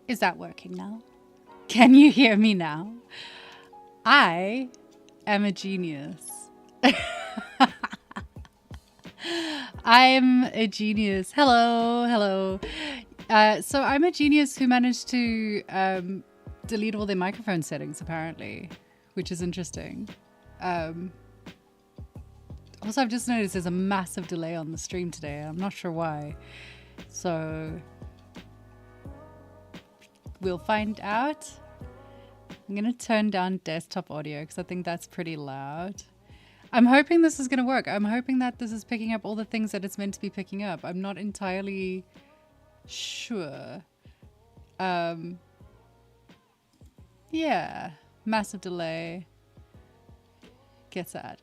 Is that working now? Can you hear me now? I am a genius. I'm a genius. Hello, hello. So I'm a genius who managed to delete all their microphone settings, apparently, which is interesting. Also, I've just noticed there's a massive delay on the stream today. I'm not sure why. So we'll find out. I'm going to turn down desktop audio because I think that's pretty loud. I'm hoping this is going to work. I'm hoping that this is picking up all the things that it's meant to be picking up. I'm not entirely sure. Yeah, massive delay. Get sad.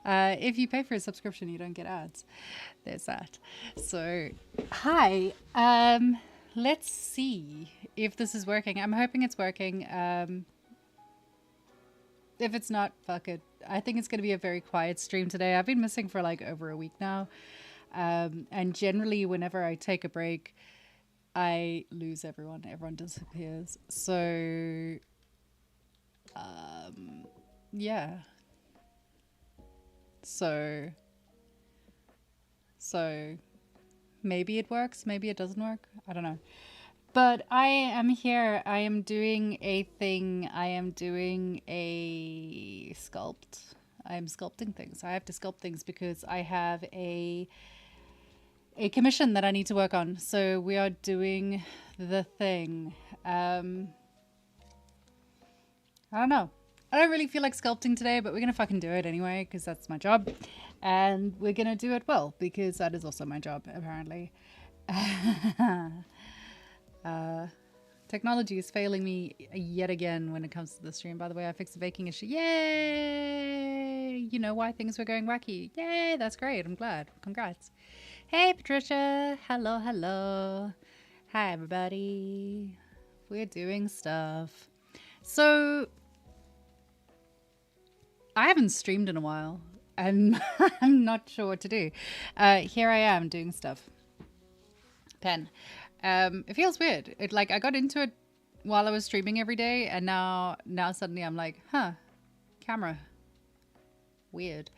If you pay for a subscription, you don't get ads. There's that. So, hi. Let's see if this is working. I'm hoping it's working. If it's not, fuck it. I think it's going to be a very quiet stream today. I've been missing for like over a week now. And generally, whenever I take a break, I lose everyone. Everyone disappears. So, yeah. So maybe it works, maybe it doesn't work. I don't know. But I am here. I am doing a thing. I am doing a sculpt. I am sculpting things. I have to sculpt things because I have a commission that I need to work on. So we are doing the thing. I don't know. I don't really feel like sculpting today, but we're going to fucking do it anyway because that's my job. And we're going to do it well because that is also my job, apparently. Technology is failing me yet again when it comes to the stream. By the way, I fixed the baking issue. Yay! You know why things were going wacky. Yay! That's great. I'm glad. Congrats. Hey, Patricia. Hello, hello. Hi, everybody. We're doing stuff. So, I haven't streamed in a while, and I'm not sure what to do. Here I am doing stuff. Pen. It feels weird. It like I got into it while I was streaming every day, and now suddenly I'm like, huh, camera. Weird.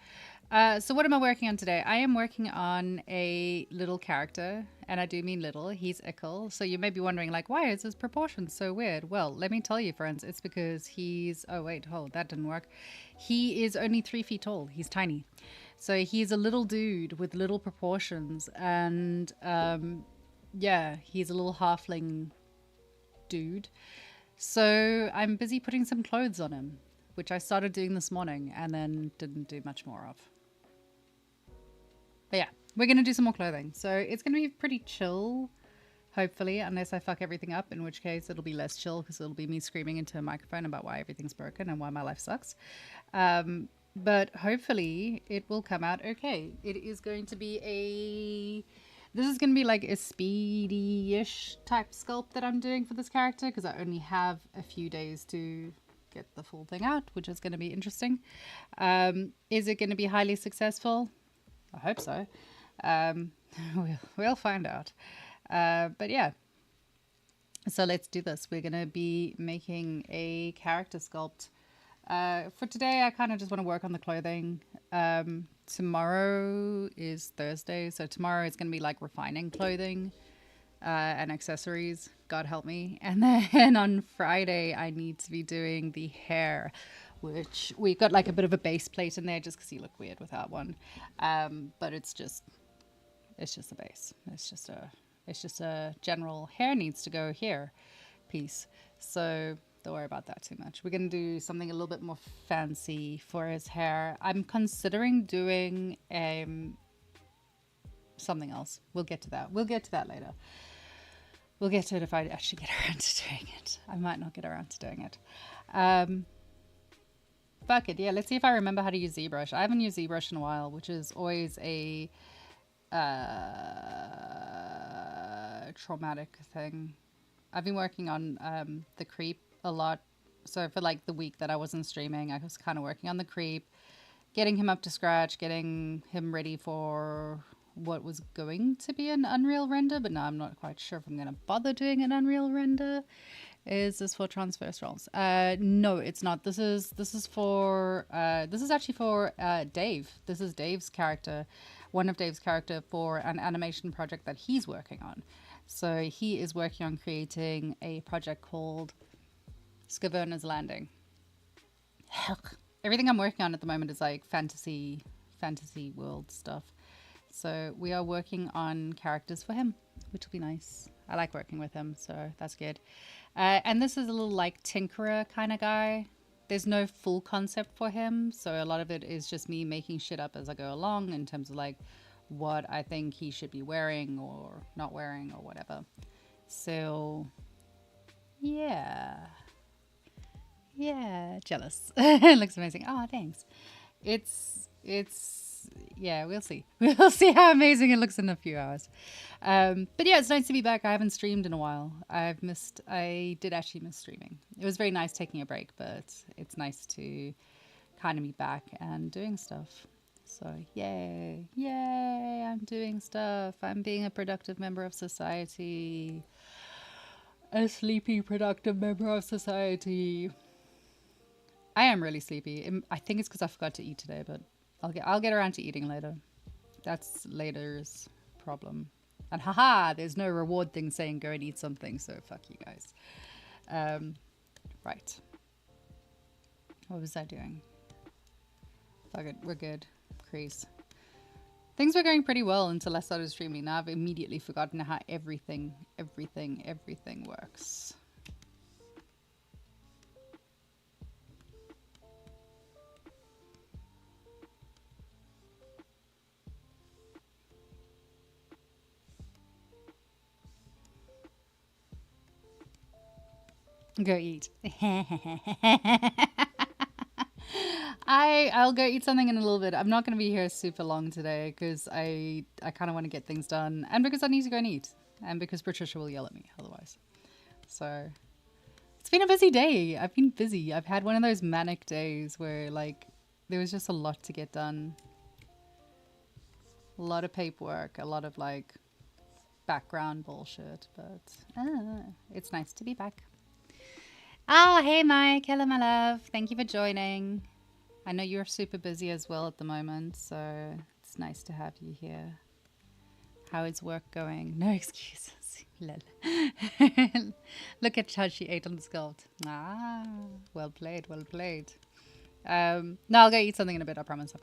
So what am I working on today? I am working on a little character, and I do mean little. He's Ickle. So you may be wondering, like, why is his proportions so weird? Well, let me tell you, friends. It's because he's... Oh, wait, hold. That didn't work. He is only 3 feet tall. He's tiny. So he's a little dude with little proportions. And, yeah, he's a little halfling dude. So I'm busy putting some clothes on him, which I started doing this morning and then didn't do much more of. But yeah, we're going to do some more clothing. So it's going to be pretty chill, hopefully, unless I fuck everything up, in which case it'll be less chill because it'll be me screaming into a microphone about why everything's broken and why my life sucks. But hopefully it will come out okay. It is going to be this is going to be like a speedy-ish type sculpt that I'm doing for this character because I only have a few days to get the full thing out, which is going to be interesting. Is it going to be highly successful? I hope so. We'll find out. But yeah. So let's do this. We're going to be making a character sculpt. For today, I kind of just want to work on the clothing. Tomorrow is Thursday, so tomorrow is going to be like refining clothing and accessories. God help me. And then on Friday, I need to be doing the hair, which we got like a bit of a base plate in there just because you look weird without one. But it's just a base. It's just a general hair needs to go here piece. So don't worry about that too much. We're going to do something a little bit more fancy for his hair. I'm considering doing something else. We'll get to that. We'll get to that later. We'll get to it if I actually get around to doing it. I might not get around to doing it. Fuck it. Yeah, let's see if I remember how to use Zbrush. I haven't used Zbrush in a while, which is always a traumatic thing. I've been working on the creep a lot. So for like the week that I wasn't streaming, I was kind of working on the creep, getting him up to scratch, getting him ready for what was going to be an Unreal render, but now I'm not quite sure if I'm going to bother doing an Unreal render. Is this for transverse rolls? No, it's not. This is for this is actually for Dave. This is Dave's character, one of Dave's character for an animation project that he's working on. So he is working on creating a project called Skaverna's Landing. Everything I'm working on at the moment is like fantasy world stuff. So we are working on characters for him, which will be nice. I like working with him, so that's good. And this is a little like tinkerer kind of guy. There's no full concept for him, so a lot of it is just me making shit up as I go along in terms of like what I think he should be wearing or not wearing or whatever. So yeah, jealous. It looks amazing. Oh, thanks. It's yeah, we'll see. We'll see how amazing it looks in a few hours. But yeah, it's nice to be back. I haven't streamed in a while. I did actually miss streaming. It was very nice taking a break, but it's nice to kind of be back and doing stuff. So yay, I'm doing stuff. I'm being a productive member of society. A sleepy, productive member of society. I am really sleepy. I think it's because I forgot to eat today, but I'll get around to eating later. That's later's problem. And haha, there's no reward thing saying go and eat something, so fuck you guys. Right. What was I doing? Fuck it, we're good. Crease. Things were going pretty well until I started streaming. Now I've immediately forgotten how everything works. Go eat. I'll go eat something in a little bit. I'm not going to be here super long today because I kind of want to get things done, and because I need to go and eat, and because Patricia will yell at me otherwise. So it's been a busy day. I've been busy. I've had one of those manic days where like there was just a lot to get done. A lot of paperwork, a lot of like background bullshit, but it's nice to be back. Oh, hey Mike. Hello, my love. Thank you for joining. I know you're super busy as well at the moment, so it's nice to have you here. How is work going? No excuses. Look at how she ate on the Sculpt. Ah, well played, well played. No, I'll go eat something in a bit, I promise.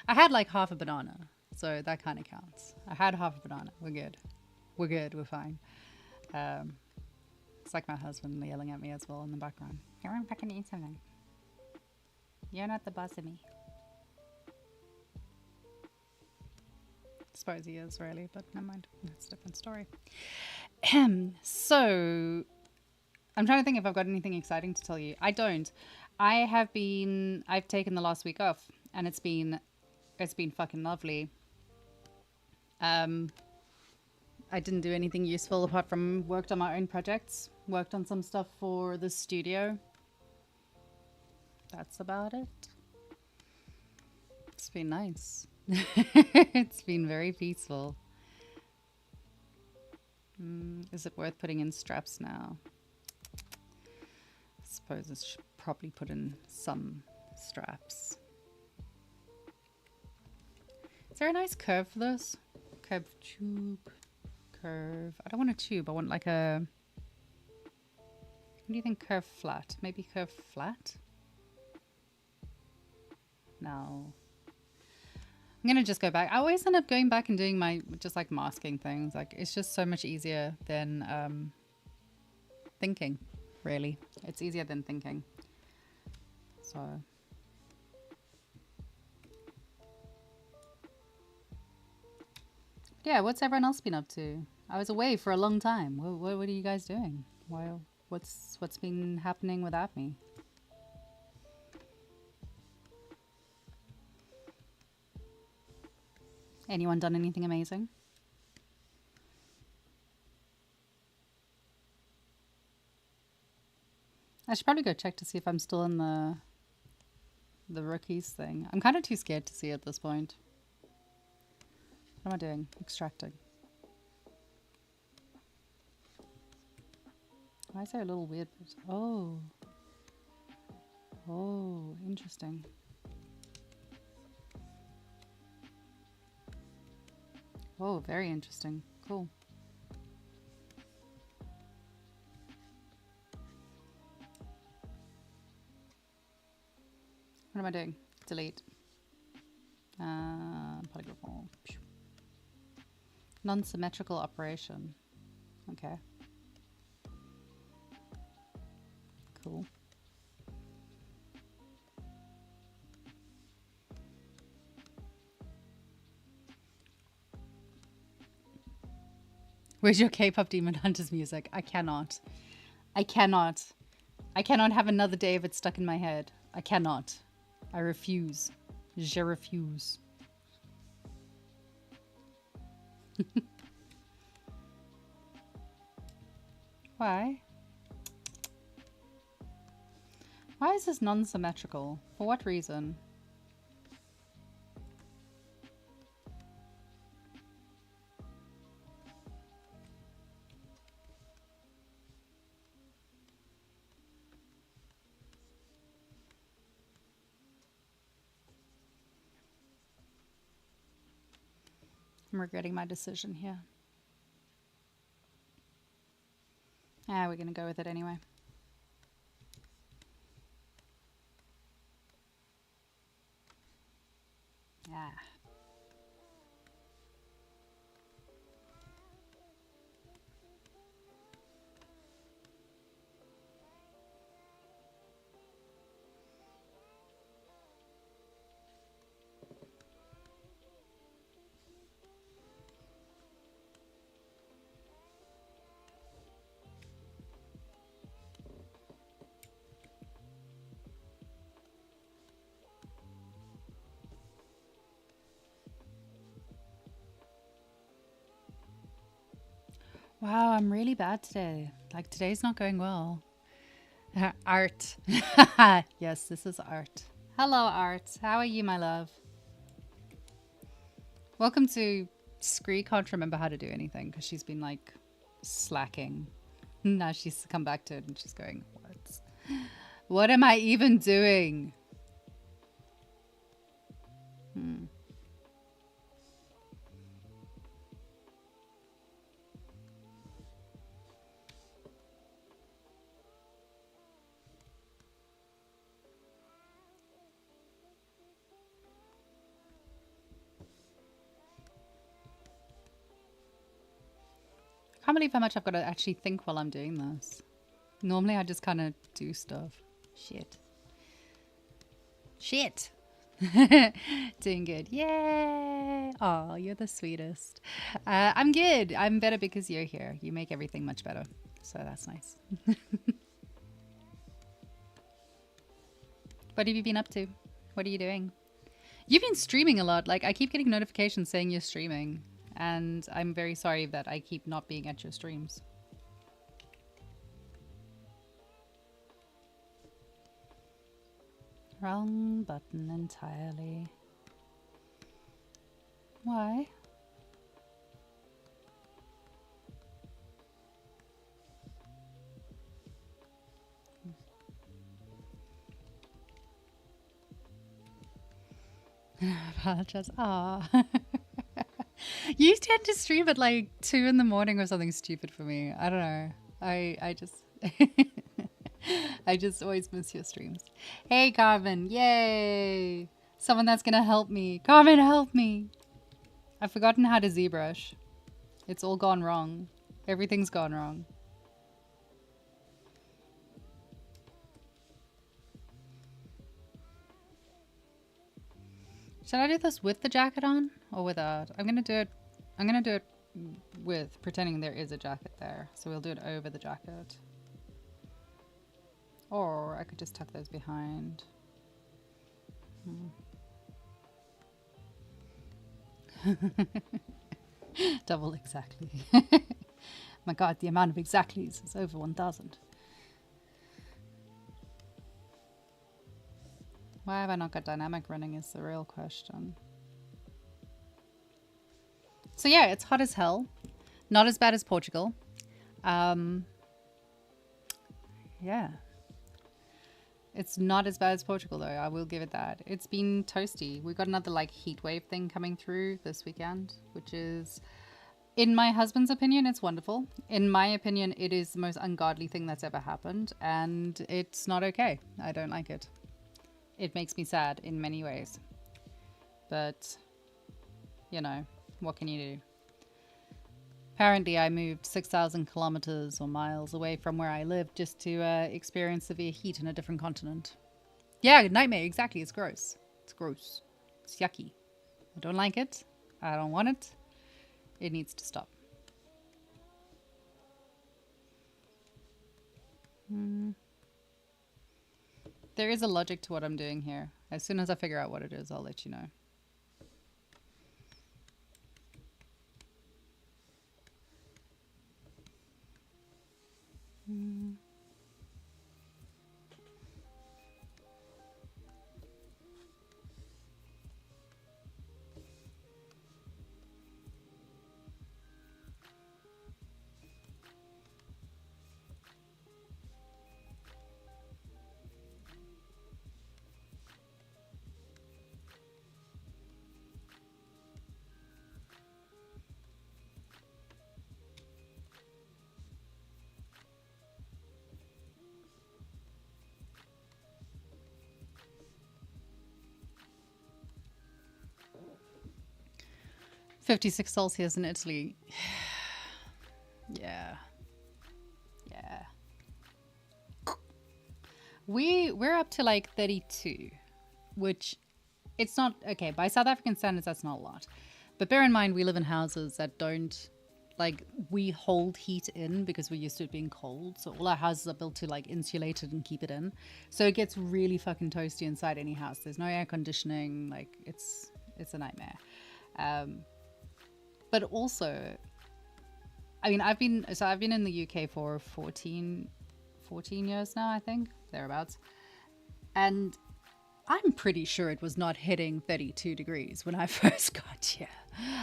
I had like half a banana, so that kind of counts. I had half a banana. We're good. We're fine. It's like my husband yelling at me as well in the background. Come on, fucking eat something. You're not the boss of me. Suppose he is really, but never mind. That's a different story. So, I'm trying to think if I've got anything exciting to tell you. I don't. I've taken the last week off, and it's been fucking lovely. I didn't do anything useful apart from worked on my own projects, worked on some stuff for the studio. That's about it. It's been nice. It's been very peaceful. Is it worth putting in straps now? I suppose I should probably put in some straps. Is there a nice curve for this? Curve tube. Curve. I don't want a tube. I want like a... What do you think? Curve flat. Maybe curve flat? No. I'm gonna just go back. I always end up going back and doing my just like masking things. Like it's just so much easier than thinking. Really, it's easier than thinking. So yeah, what's everyone else been up to? I was away for a long time. What are you guys doing? What's been happening without me? Anyone done anything amazing? I should probably go check to see if I'm still in the rookies thing. I'm kind of too scared to see at this point. What am I doing? Extracting. Why is there a little weird... Oh. Oh, interesting. Oh, very interesting. Cool. What am I doing? Delete. Polygraph. Non-symmetrical operation. Okay. Cool. Where's your K-pop Demon Hunters music? I cannot. I cannot. I cannot have another day of it stuck in my head. I cannot. I refuse. Je refuse. Why? Why is this non-symmetrical? For what reason? I'm regretting my decision here. Ah, we're gonna go with it anyway. Ah. Wow, I'm really bad today. Like, today's not going well. Art. Yes, this is art. Hello, Art. How are you, my love? Welcome to Skrie. Can't remember how to do anything because she's been, like, slacking. Now she's come back to it and she's going, what am I even doing? I can't believe how much I've got to actually think while I'm doing this. Normally I just kind of do stuff. Shit. Shit. Doing good. Yay. Oh, you're the sweetest. I'm good. I'm better because you're here. You make everything much better. So that's nice. What have you been up to? What are you doing? You've been streaming a lot. Like, I keep getting notifications saying you're streaming. And I'm very sorry that I keep not being at your streams. Wrong button entirely. Why? Apologize. Ah. You tend to stream at like 2 in the morning or something stupid for me. I don't know. I just I just always miss your streams. Hey Carmen, yay! Someone that's gonna help me. Carmen, help me! I've forgotten how to Zbrush. It's all gone wrong. Everything's gone wrong. Should I do this with the jacket on or without? I'm gonna do it with pretending there is a jacket there. So we'll do it over the jacket. Or I could just tuck those behind. Double exactly. My god, the amount of exactlies is over 1,000. Why have I not got dynamic running is the real question. So yeah, it's hot as hell. Not as bad as Portugal. Yeah. It's not as bad as Portugal though, I will give it that. It's been toasty. We got another like heat wave thing coming through this weekend, which is, in my husband's opinion, it's wonderful. In my opinion, it is the most ungodly thing that's ever happened, and it's not okay. I don't like it. It makes me sad in many ways. But, you know, what can you do? Apparently, I moved 6,000 kilometers or miles away from where I live just to experience severe heat in a different continent. Yeah, nightmare, exactly. It's gross. It's gross. It's yucky. I don't like it. I don't want it. It needs to stop. There is a logic to what I'm doing here. As soon as I figure out what it is, I'll let you know. Mm. 56 Celsius in Italy. Yeah. Yeah. We're up to like 32, which it's not okay. By South African standards, that's not a lot. But bear in mind, we live in houses that don't, like, we hold heat in because we're used to it being cold. So all our houses are built to like insulate it and keep it in. So it gets really fucking toasty inside any house. There's no air conditioning. Like it's a nightmare. But also, I mean, I've been in the UK for 14 years now, I think, thereabouts. And I'm pretty sure it was not hitting 32 degrees when I first got here.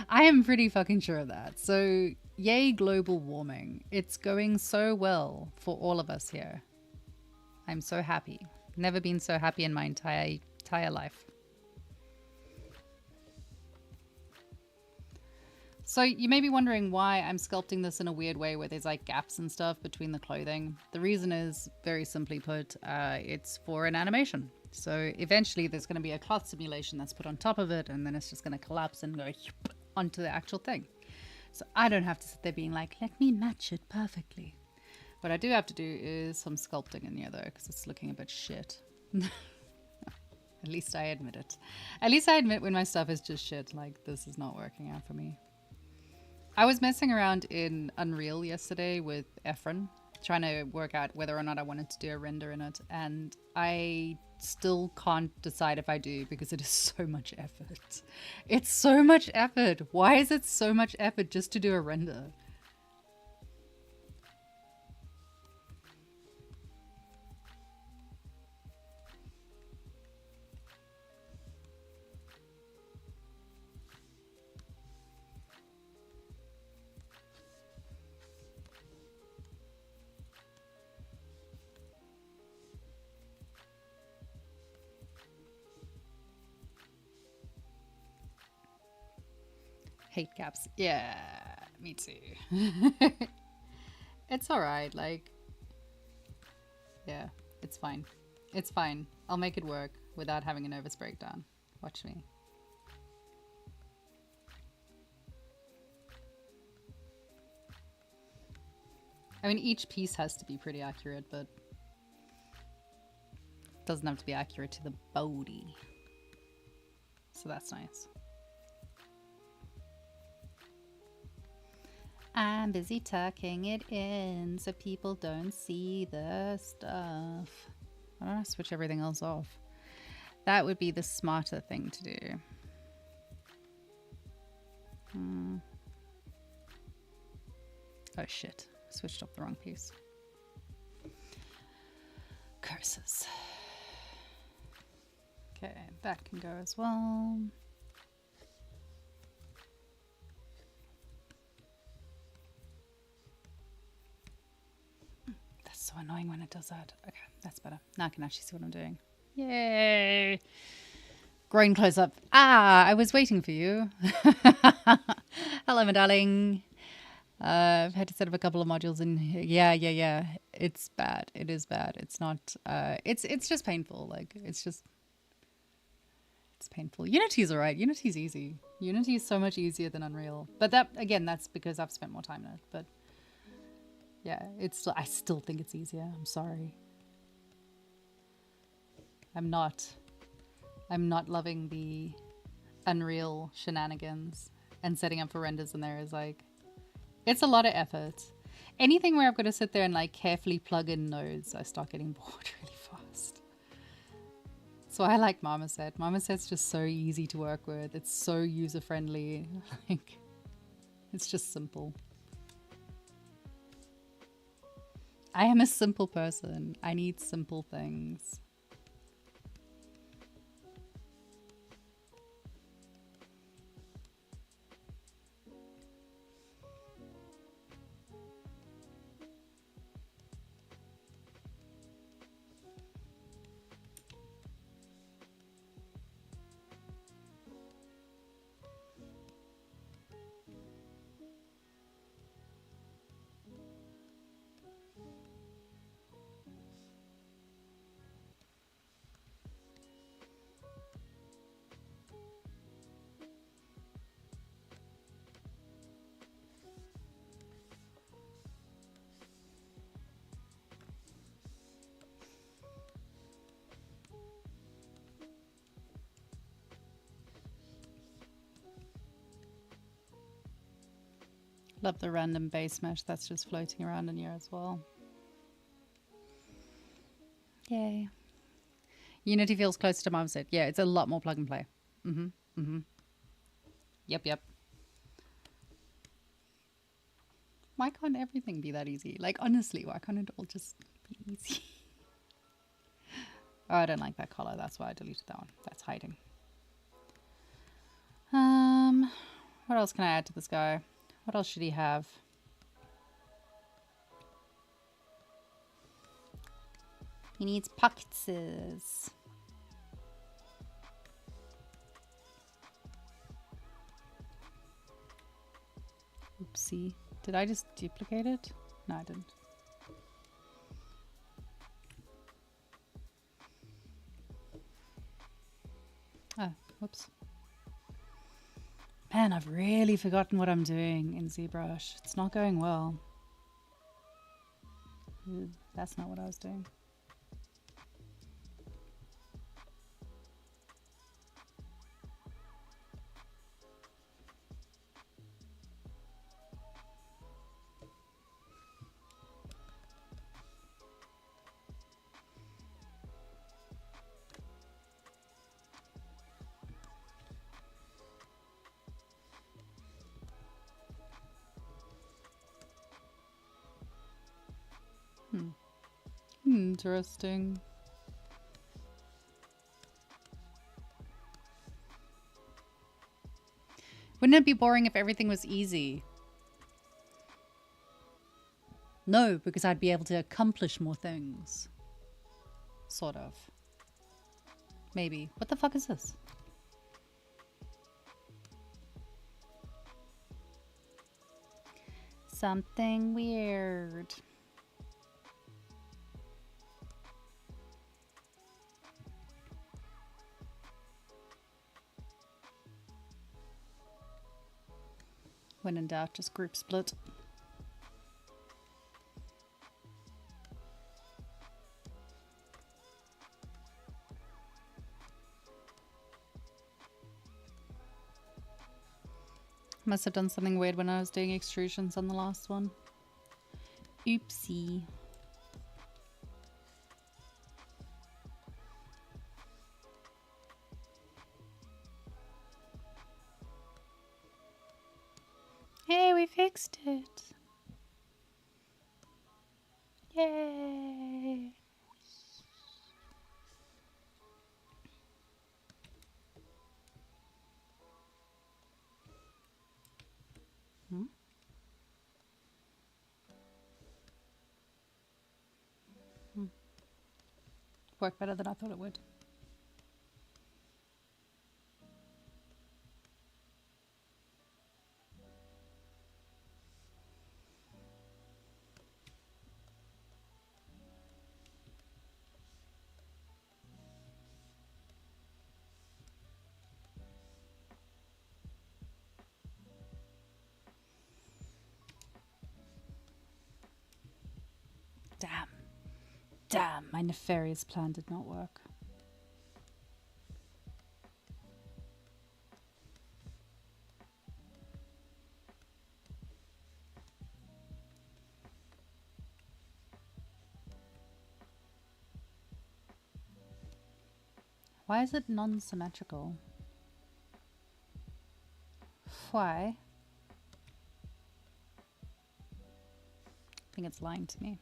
I am pretty fucking sure of that. So, yay global warming. It's going so well for all of us here. I'm so happy. Never been so happy in my entire life. So you may be wondering why I'm sculpting this in a weird way where there's like gaps and stuff between the clothing. The reason is, very simply put, it's for an animation. So eventually there's going to be a cloth simulation that's put on top of it, and then it's just going to collapse and go onto the actual thing. So I don't have to sit there being like, let me match it perfectly. What I do have to do is some sculpting in here though, because it's looking a bit shit. At least I admit it. At least I admit when my stuff is just shit, like this is not working out for me. I was messing around in Unreal yesterday with Efren, trying to work out whether or not I wanted to do a render in it, and I still can't decide if I do because it is so much effort. It's so much effort. Why is it so much effort just to do a render? Hate caps. Yeah, me too. It's alright, like, yeah, it's fine. It's fine. I'll make it work without having a nervous breakdown. Watch me. I mean, each piece has to be pretty accurate, but it doesn't have to be accurate to the body. So that's nice. I'm busy tucking it in so people don't see the stuff. Why don't I switch everything else off? That would be the smarter thing to do. Oh shit, switched off the wrong piece. Curses. Okay, that can go as well. annoying when it does that. Okay, that's better. Now I can actually see what I'm doing. Yay! Groin close up. I was waiting for you. Hello, my darling. I've had to set up a couple of modules in here. Yeah. It's bad. It is bad. It's not. It's just painful. Like it's painful. Unity's alright. Unity's easy. Unity is so much easier than Unreal. But that again, that's because I've spent more time in it. But yeah, I still think it's easier. I'm sorry. I'm not loving the Unreal shenanigans and setting up for renders in there is like, it's a lot of effort. Anything where I've got to sit there and like carefully plug in nodes, I start getting bored really fast. So I like Marmoset. Marmoset's just so easy to work with. It's so user friendly. Like, it's just simple. I am a simple person. I need simple things. Love the random base mesh that's just floating around in here as well. Yay. Unity feels closer to Marmoset. Yeah, it's a lot more plug and play. Yep. Why can't everything be that easy? Like, honestly, why can't it all just be easy? Oh, I don't like that color. That's why I deleted that one. That's hiding. What else can I add to this guy? What else should he have? He needs pockets. Oopsie. Did I just duplicate it? No, I didn't. Oh, whoops. Man, I've really forgotten what I'm doing in Zbrush. It's not going well. Ooh, that's not what I was doing. Interesting. Wouldn't it be boring if everything was easy? No, because I'd be able to accomplish more things. Sort of. Maybe. What the fuck is this? Something weird. When in doubt, just group split. Must have done something weird when I was doing extrusions on the last one. Oopsie. Hey, we fixed it. Yay. Worked better than I thought it would. Damn. Damn, my nefarious plan did not work. Why is it non-symmetrical? Why? I think it's lying to me.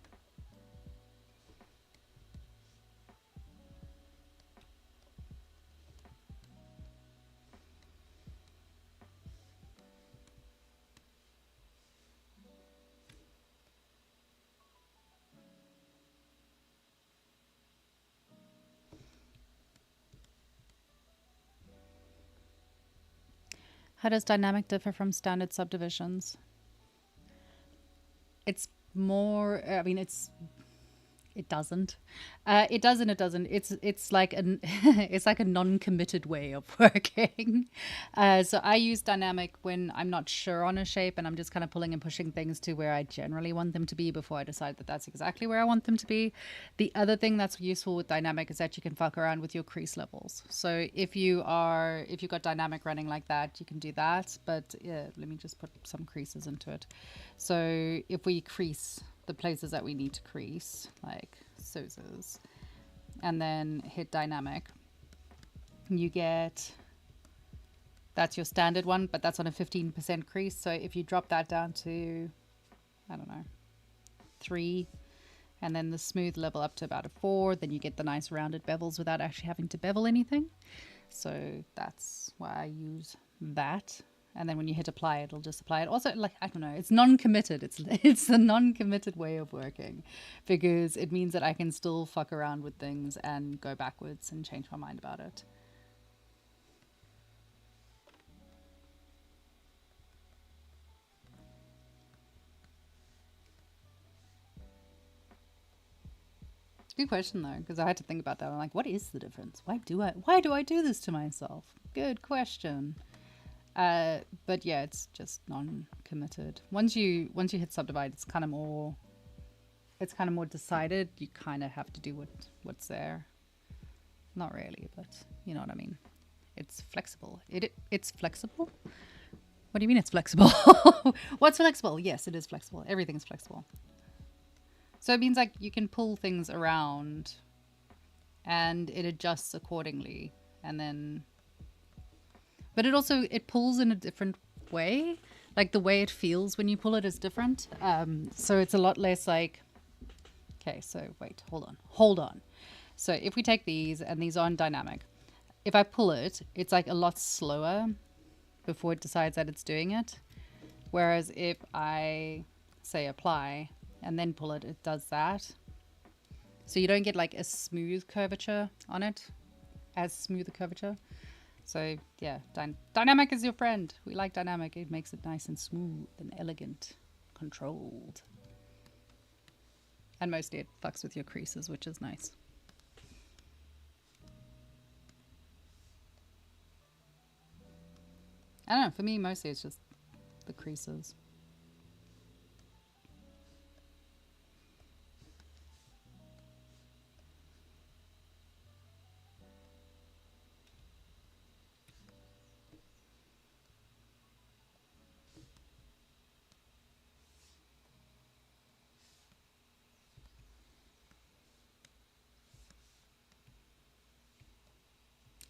How does dynamic differ from standard subdivisions? It's more, I mean, it doesn't. It does and it doesn't. It's like an it's like a non-committed way of working. So I use dynamic when I'm not sure on a shape and I'm just kind of pulling and pushing things to where I generally want them to be before I decide that that's exactly where I want them to be. The other thing that's useful with dynamic is that you can fuck around with your crease levels. So if you've got dynamic running like that, you can do that. But yeah, let me just put some creases into it. So if we crease the places that we need to crease, like so's, and then hit dynamic, you get, that's your standard one, but that's on a 15% crease. So if you drop that down to, I don't know, 3, and then the smooth level up to about a 4, then you get the nice rounded bevels without actually having to bevel anything. So that's why I use that. And then when you hit apply, it'll just apply it. Also, like, I don't know, it's non-committed. It's a non-committed way of working because it means that I can still fuck around with things and go backwards and change my mind about it. Good question though, because I had to think about that. I'm like, what is the difference? Why do I do this to myself? Good question. But yeah, it's just non-committed. Once you hit subdivide, it's kind of more decided. You kind of have to do what's there. Not really, but you know what I mean. It's flexible. It's flexible. What do you mean it's flexible? What's flexible? Yes, it is flexible. Everything's flexible. So it means like you can pull things around and it adjusts accordingly, and then. But it pulls in a different way. Like the way it feels when you pull it is different. So it's a lot less like, okay, so wait, hold on. So if we take these and these are on dynamic, if I pull it, it's like a lot slower before it decides that it's doing it. Whereas if I say apply and then pull it, it does that. So you don't get like a smooth curvature on it, as smooth a curvature. So yeah, dynamic is your friend. We like dynamic. It makes it nice and smooth and elegant, controlled. And mostly it fucks with your creases, which is nice. I don't know, for me mostly it's just the creases.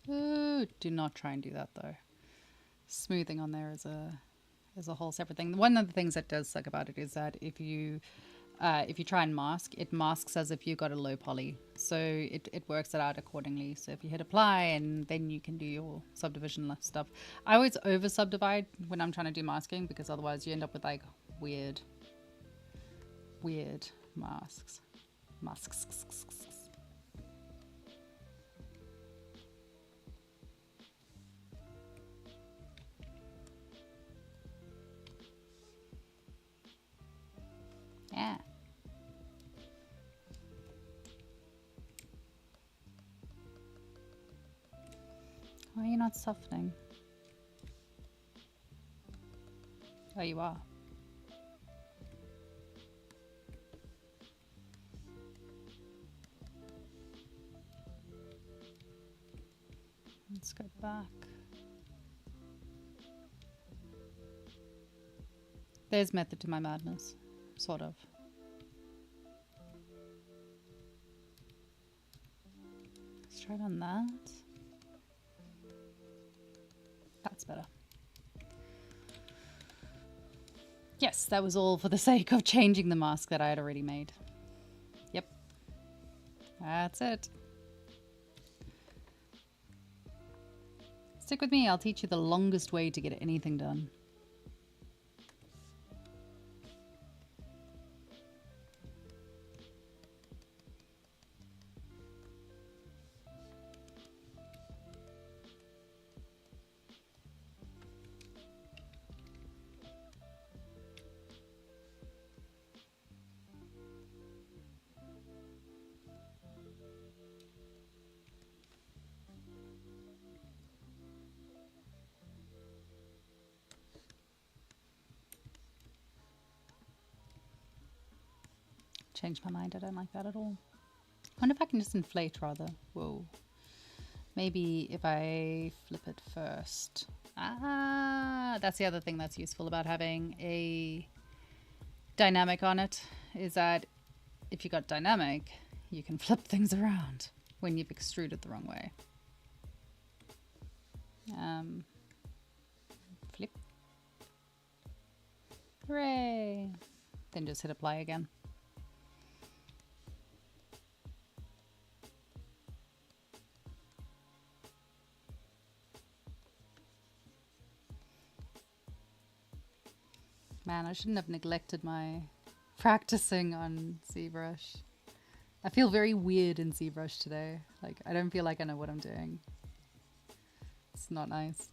Ooh, do not try and do that though. Smoothing on there is a whole separate thing. One of the things that does suck about it is that if you try and mask, it masks as if you got a low poly. So it works it out accordingly. So if you hit apply and then you can do your subdivision stuff. I always over subdivide when I'm trying to do masking because otherwise you end up with like weird masks. Why are you not softening? Oh, you are. Let's go back. There's method to my madness, sort of. Let's try it on that. That's better. Yes, that was all for the sake of changing the mask that I had already made. Yep. That's it. Stick with me, I'll teach you the longest way to get anything done. Changed my mind, I don't like that at all. I wonder if I can just inflate rather. Whoa. Maybe if I flip it first. Ah, that's the other thing that's useful about having a dynamic on it, is that if you got dynamic, you can flip things around when you've extruded the wrong way. Flip. Hooray! Then just hit apply again. Man, I shouldn't have neglected my practicing on Zbrush. I feel very weird in Zbrush today. Like, I don't feel like I know what I'm doing. It's not nice.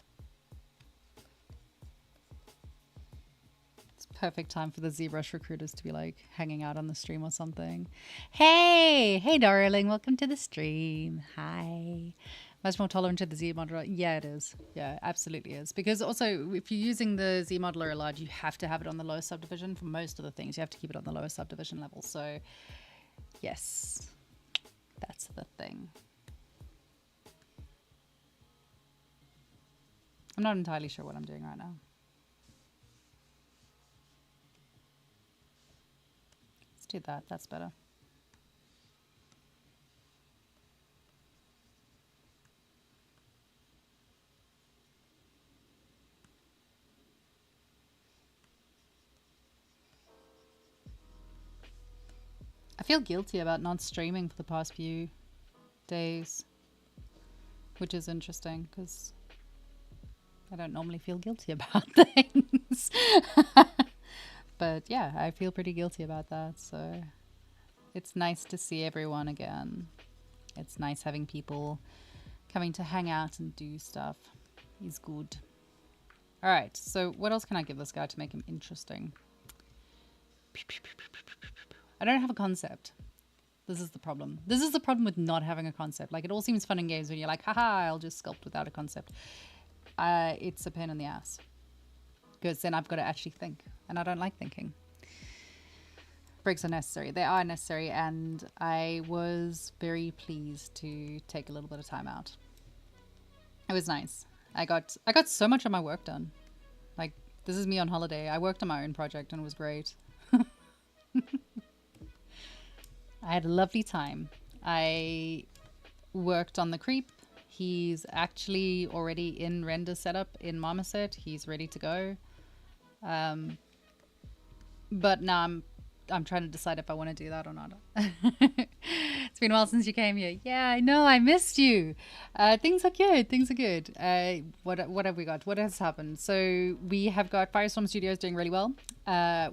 It's perfect time for the Zbrush recruiters to be like hanging out on the stream or something. Hey! Hey, darling. Welcome to the stream. Hi. Much more tolerant to the Z modeler. Yeah, it is. Yeah, absolutely is. Because also, if you're using the Z modeler a lot, you have to have it on the lowest subdivision. For most of the things, you have to keep it on the lowest subdivision level. So, yes, that's the thing. I'm not entirely sure what I'm doing right now. Let's do that. That's better. I feel guilty about not streaming for the past few days, which is interesting because I don't normally feel guilty about things. But yeah, I feel pretty guilty about that. So it's nice to see everyone again. It's nice having people coming to hang out and do stuff. Is good. All right, so what else can I give this guy to make him interesting? I don't have a concept. This is the problem. This is the problem with not having a concept. Like, it all seems fun and games when you're like, haha, I'll just sculpt without a concept. It's a pain in the ass. Because then I've got to actually think. And I don't like thinking. Breaks are necessary. They are necessary. And I was very pleased to take a little bit of time out. It was nice. I got so much of my work done. Like, this is me on holiday. I worked on my own project and it was great. I had a lovely time. I worked on the creep. He's actually already in render setup in Marmoset. He's ready to go. But now I'm trying to decide if I want to do that or not. It's been a while since you came here. Yeah, I know. I missed you. Things are good. Things are good. What have we got? What has happened? So we have got Firestorm Studios doing really well.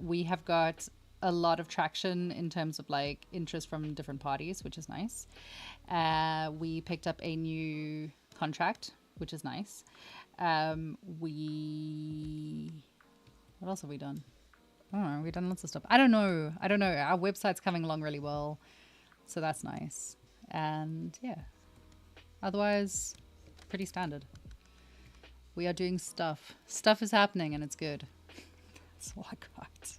We have got a lot of traction in terms of like interest from different parties, which is nice. We picked up a new contract, which is nice. What else have we done? I don't know. We've done lots of stuff. I don't know. Our website's coming along really well, so that's nice. And yeah, otherwise pretty standard. We are doing stuff. Stuff is happening and it's good. That's all I got.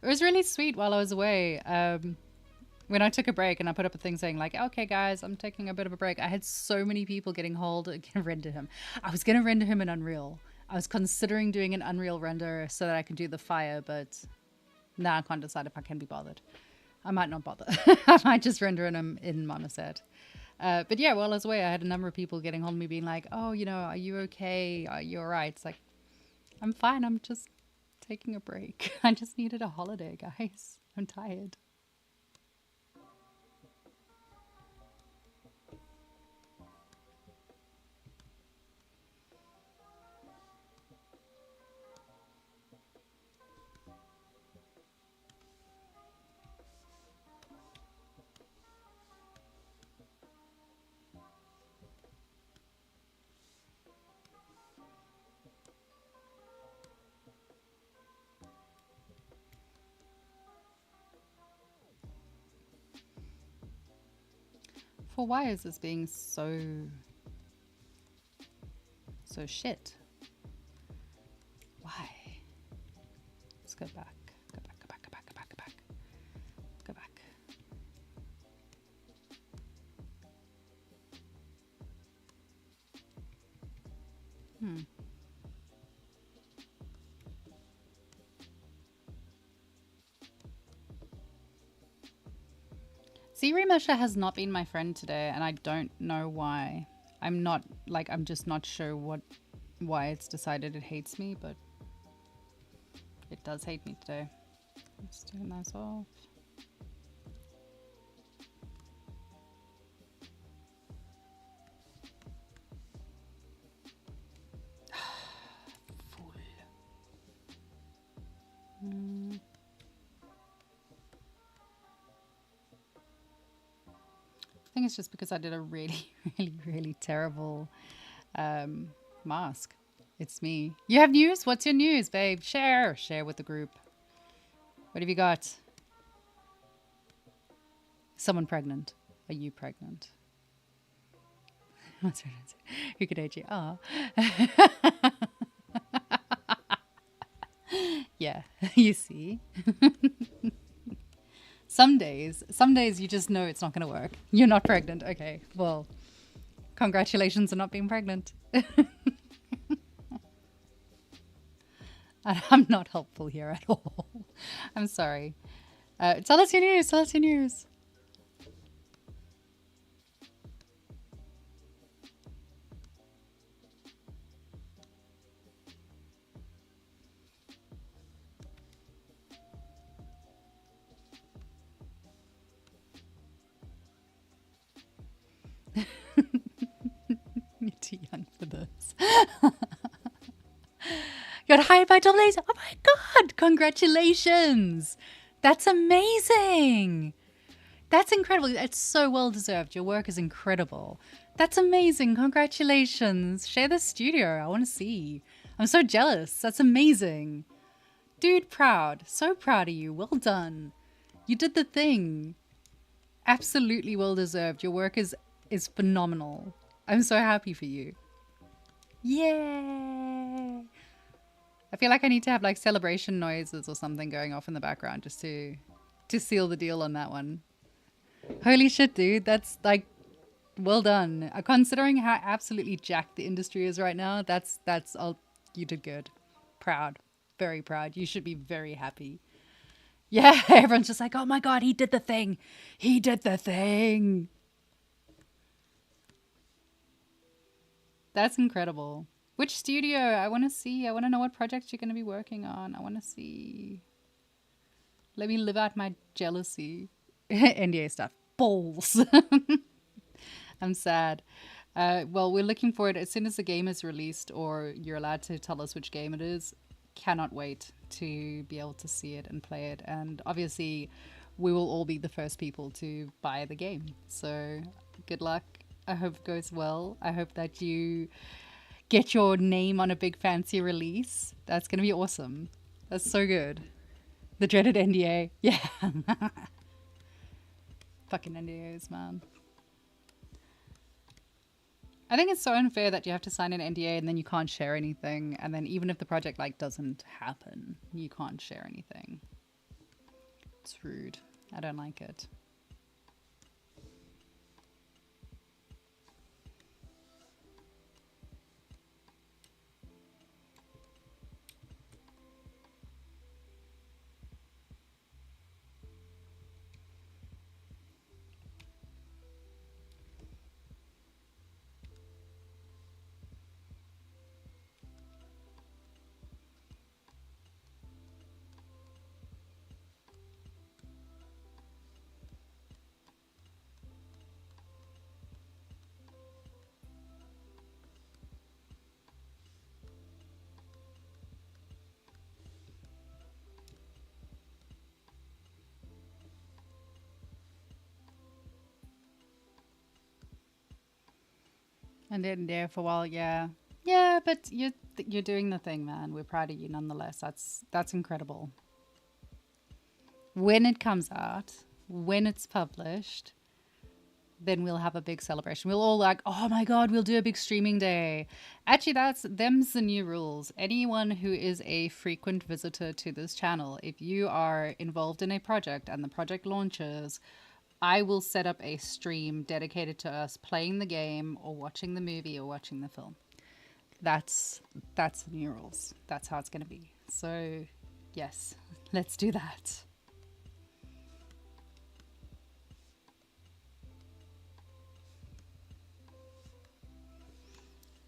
It was really sweet while I was away. When I took a break and I put up a thing saying like, okay guys, I'm taking a bit of a break. I had so many people getting hold and render him. I was going to render him in Unreal. I was considering doing an Unreal render so that I could do the fire, but now I can't decide if I can be bothered. I might not bother. I might just render him in Monoset. But yeah, while I was away, I had a number of people getting hold of me being like, oh, you know, are you okay? Are you all right? It's like, I'm fine. I'm just taking a break. I just needed a holiday, guys. I'm tired. For why is this being so shit? Why? Let's go back. Go back, go back, go back, go back, go back. Go back. ZRemesher has not been my friend today, and I don't know why. I'm just not sure why it's decided it hates me, but it does hate me today. Let's turn this off. Fool. I think it's just because I did a really, really, really terrible mask. It's me. You have news? What's your news, babe? Share with the group. What have you got? Someone pregnant? Are you pregnant? What's her name? Who could age you? Oh. Yeah, you see. Some days you just know it's not going to work. You're not pregnant. Okay, well, congratulations on not being pregnant. I'm not helpful here at all. I'm sorry. Tell us your news. Tell us your news. You're too young for this. You got hired by Double A's. Oh my god! Congratulations! That's amazing! That's incredible. It's so well deserved. Your work is incredible. That's amazing. Congratulations. Share the studio. I want to see. I'm so jealous. That's amazing. Dude, proud. So proud of you. Well done. You did the thing. Absolutely well deserved. Your work is phenomenal. I'm so happy for you. Yay! I feel like I need to have like celebration noises or something going off in the background just to seal the deal on that one. Holy shit, dude. That's like, well done. Considering how absolutely jacked the industry is right now, that's all. You did good. Proud. Very proud. You should be very happy. Yeah, everyone's just like, oh my god, he did the thing. He did the thing. That's incredible. Which studio? I want to see. I want to know what projects you're going to be working on. I want to see. Let me live out my jealousy. NDA stuff. Balls. I'm sad. Well, we're looking for it as soon as the game is released or you're allowed to tell us which game it is. Cannot wait to be able to see it and play it. And obviously, we will all be the first people to buy the game. So good luck. I hope it goes well. I hope that you get your name on a big fancy release. That's going to be awesome. That's so good. The dreaded NDA. Yeah. Fucking NDAs, man. I think it's so unfair that you have to sign an NDA and then you can't share anything. And then even if the project like doesn't happen, you can't share anything. It's rude. I don't like it. And then there for a while, yeah. Yeah, but you're doing the thing, man. We're proud of you nonetheless. That's incredible. When it comes out, when it's published, then we'll have a big celebration. We'll all like, oh my god, we'll do a big streaming day. Actually, them's the new rules. Anyone who is a frequent visitor to this channel, if you are involved in a project and the project launches, I will set up a stream dedicated to us playing the game or watching the movie or watching the film. That's the new rules. That's how it's going to be. So, yes, let's do that.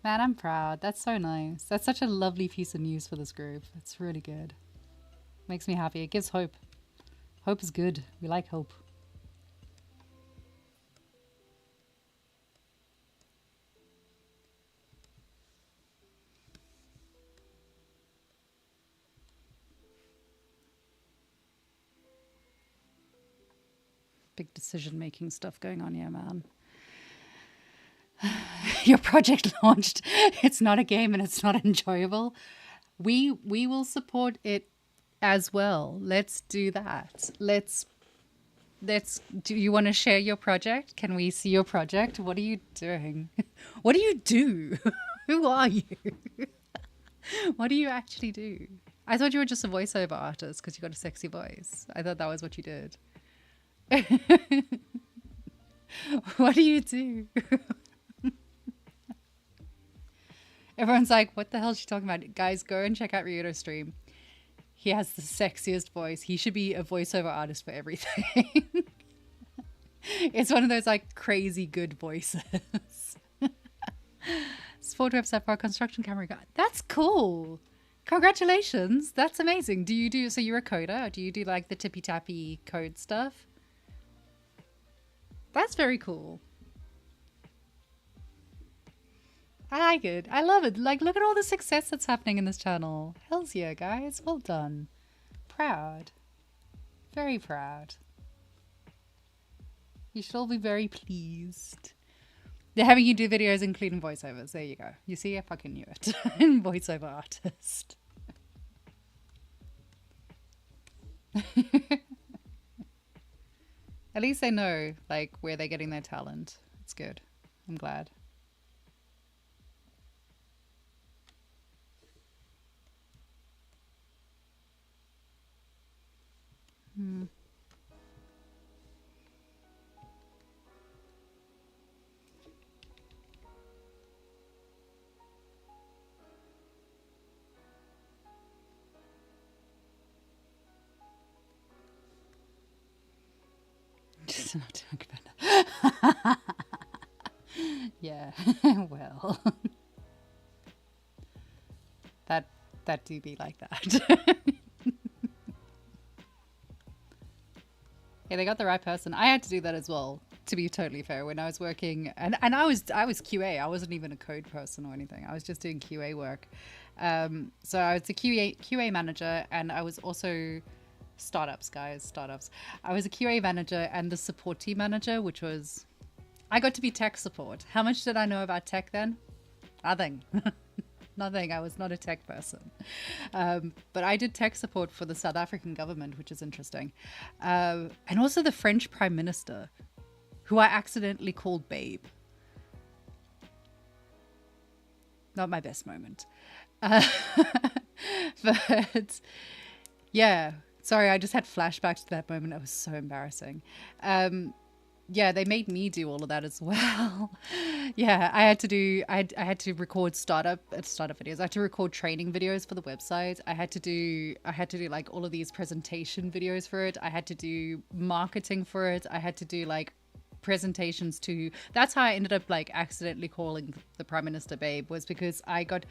Man, I'm proud. That's so nice. That's such a lovely piece of news for this group. It's really good. Makes me happy. It gives hope. Hope is good. We like hope. Big decision-making stuff going on here, man. Your project launched. It's not a game and it's not enjoyable. We will support it as well. Let's do that. Let's do you want to share your project? Can we see your project? What are you doing? What do you do? Who are you? What do you actually do? I thought you were just a voiceover artist because you got a sexy voice. I thought that was what you did. What do you do? Everyone's like, what the hell is she talking about? Guys, go and check out Ryuto's stream. He has the sexiest voice. He should be a voiceover artist for everything. It's one of those like crazy good voices. Sport website for our construction camera guy. That's cool. Congratulations. That's amazing. So you're a coder? Do you do like the tippy tappy code stuff? That's very cool. I like it. I love it. Like, look at all the success that's happening in this channel. Hells yeah, guys. Well done. Proud. Very proud. You should all be very pleased. They're having you do videos including voiceovers. There you go. You see, I fucking knew it. Voiceover artist. At least they know, like, where they're getting their talent. It's good. I'm glad. Just not talk about that. Yeah, well, that do be like that. Yeah, they got the right person. I had to do that as well, to be totally fair. When I was working, and I was QA. I wasn't even a code person or anything. I was just doing QA work. So I was the QA manager, and I was also startups. I was a QA manager and the support team manager, which was, I got to be tech support. How much did I know about tech then? Nothing. Nothing. I was not a tech person. But I did tech support for the South African government, which is interesting. And also the French Prime Minister, who I accidentally called Babe. not my best moment. Uh, but yeah, sorry, I just had flashbacks to that moment. It was so embarrassing. Yeah, they made me do all of that as well. Yeah, I had to record startup videos. I had to record training videos for the website. I had to do like all of these presentation videos for it. I had to do marketing for it. I had to do like presentations to. That's how I ended up like accidentally calling the Prime Minister babe, was because I got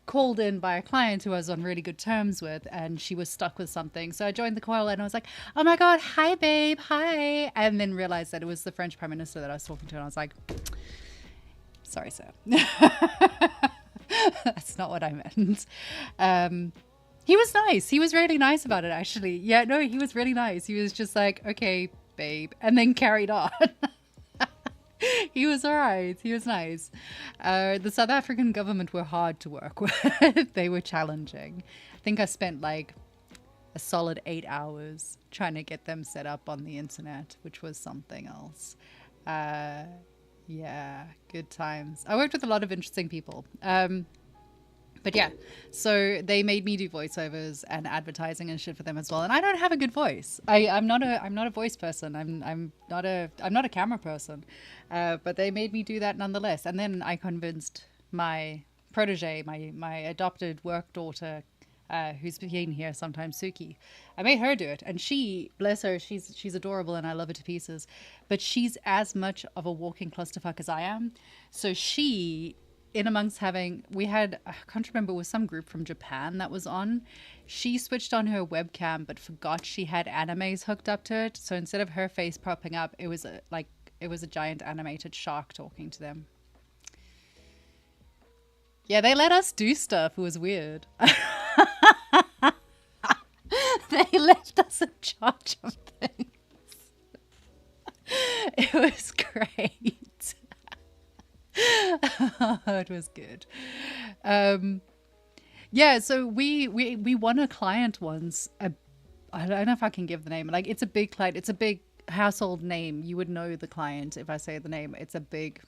called in by a client who I was on really good terms with, and she was stuck with something. So I joined the call and I was like, oh my God, hi babe, hi. And then realized that it was the French Prime Minister that I was talking to. And I was like, sorry, sir. That's not what I meant. He was nice. He was really nice about it, actually. Yeah, no, he was really nice. He was just like, okay, babe. And then carried on. He was all right. He was nice. The South African government were hard to work with. They were challenging. I think I spent like a solid 8 hours trying to get them set up on the internet, which was something else. Yeah, good times. I worked with a lot of interesting people. But yeah, so they made me do voiceovers and advertising and shit for them as well. And I don't have a good voice. I'm not a voice person. I'm not a camera person. But they made me do that nonetheless. And then I convinced my protege, my adopted work daughter, who's been here sometimes, Suki. I made her do it, and she, bless her, she's adorable, and I love her to pieces. But she's as much of a walking clusterfuck as I am. So she, in amongst having, we had, I can't remember, it was some group from Japan that was on. She switched on her webcam, but forgot she had animes hooked up to it. So instead of her face popping up, it was a giant animated shark talking to them. Yeah, they let us do stuff. It was weird. They left us in charge of things. It was great. It was good. Yeah, so we won a client once. I don't know if I can give the name. Like, it's a big client. It's a big household name. You would know the client if I say the name. It's a big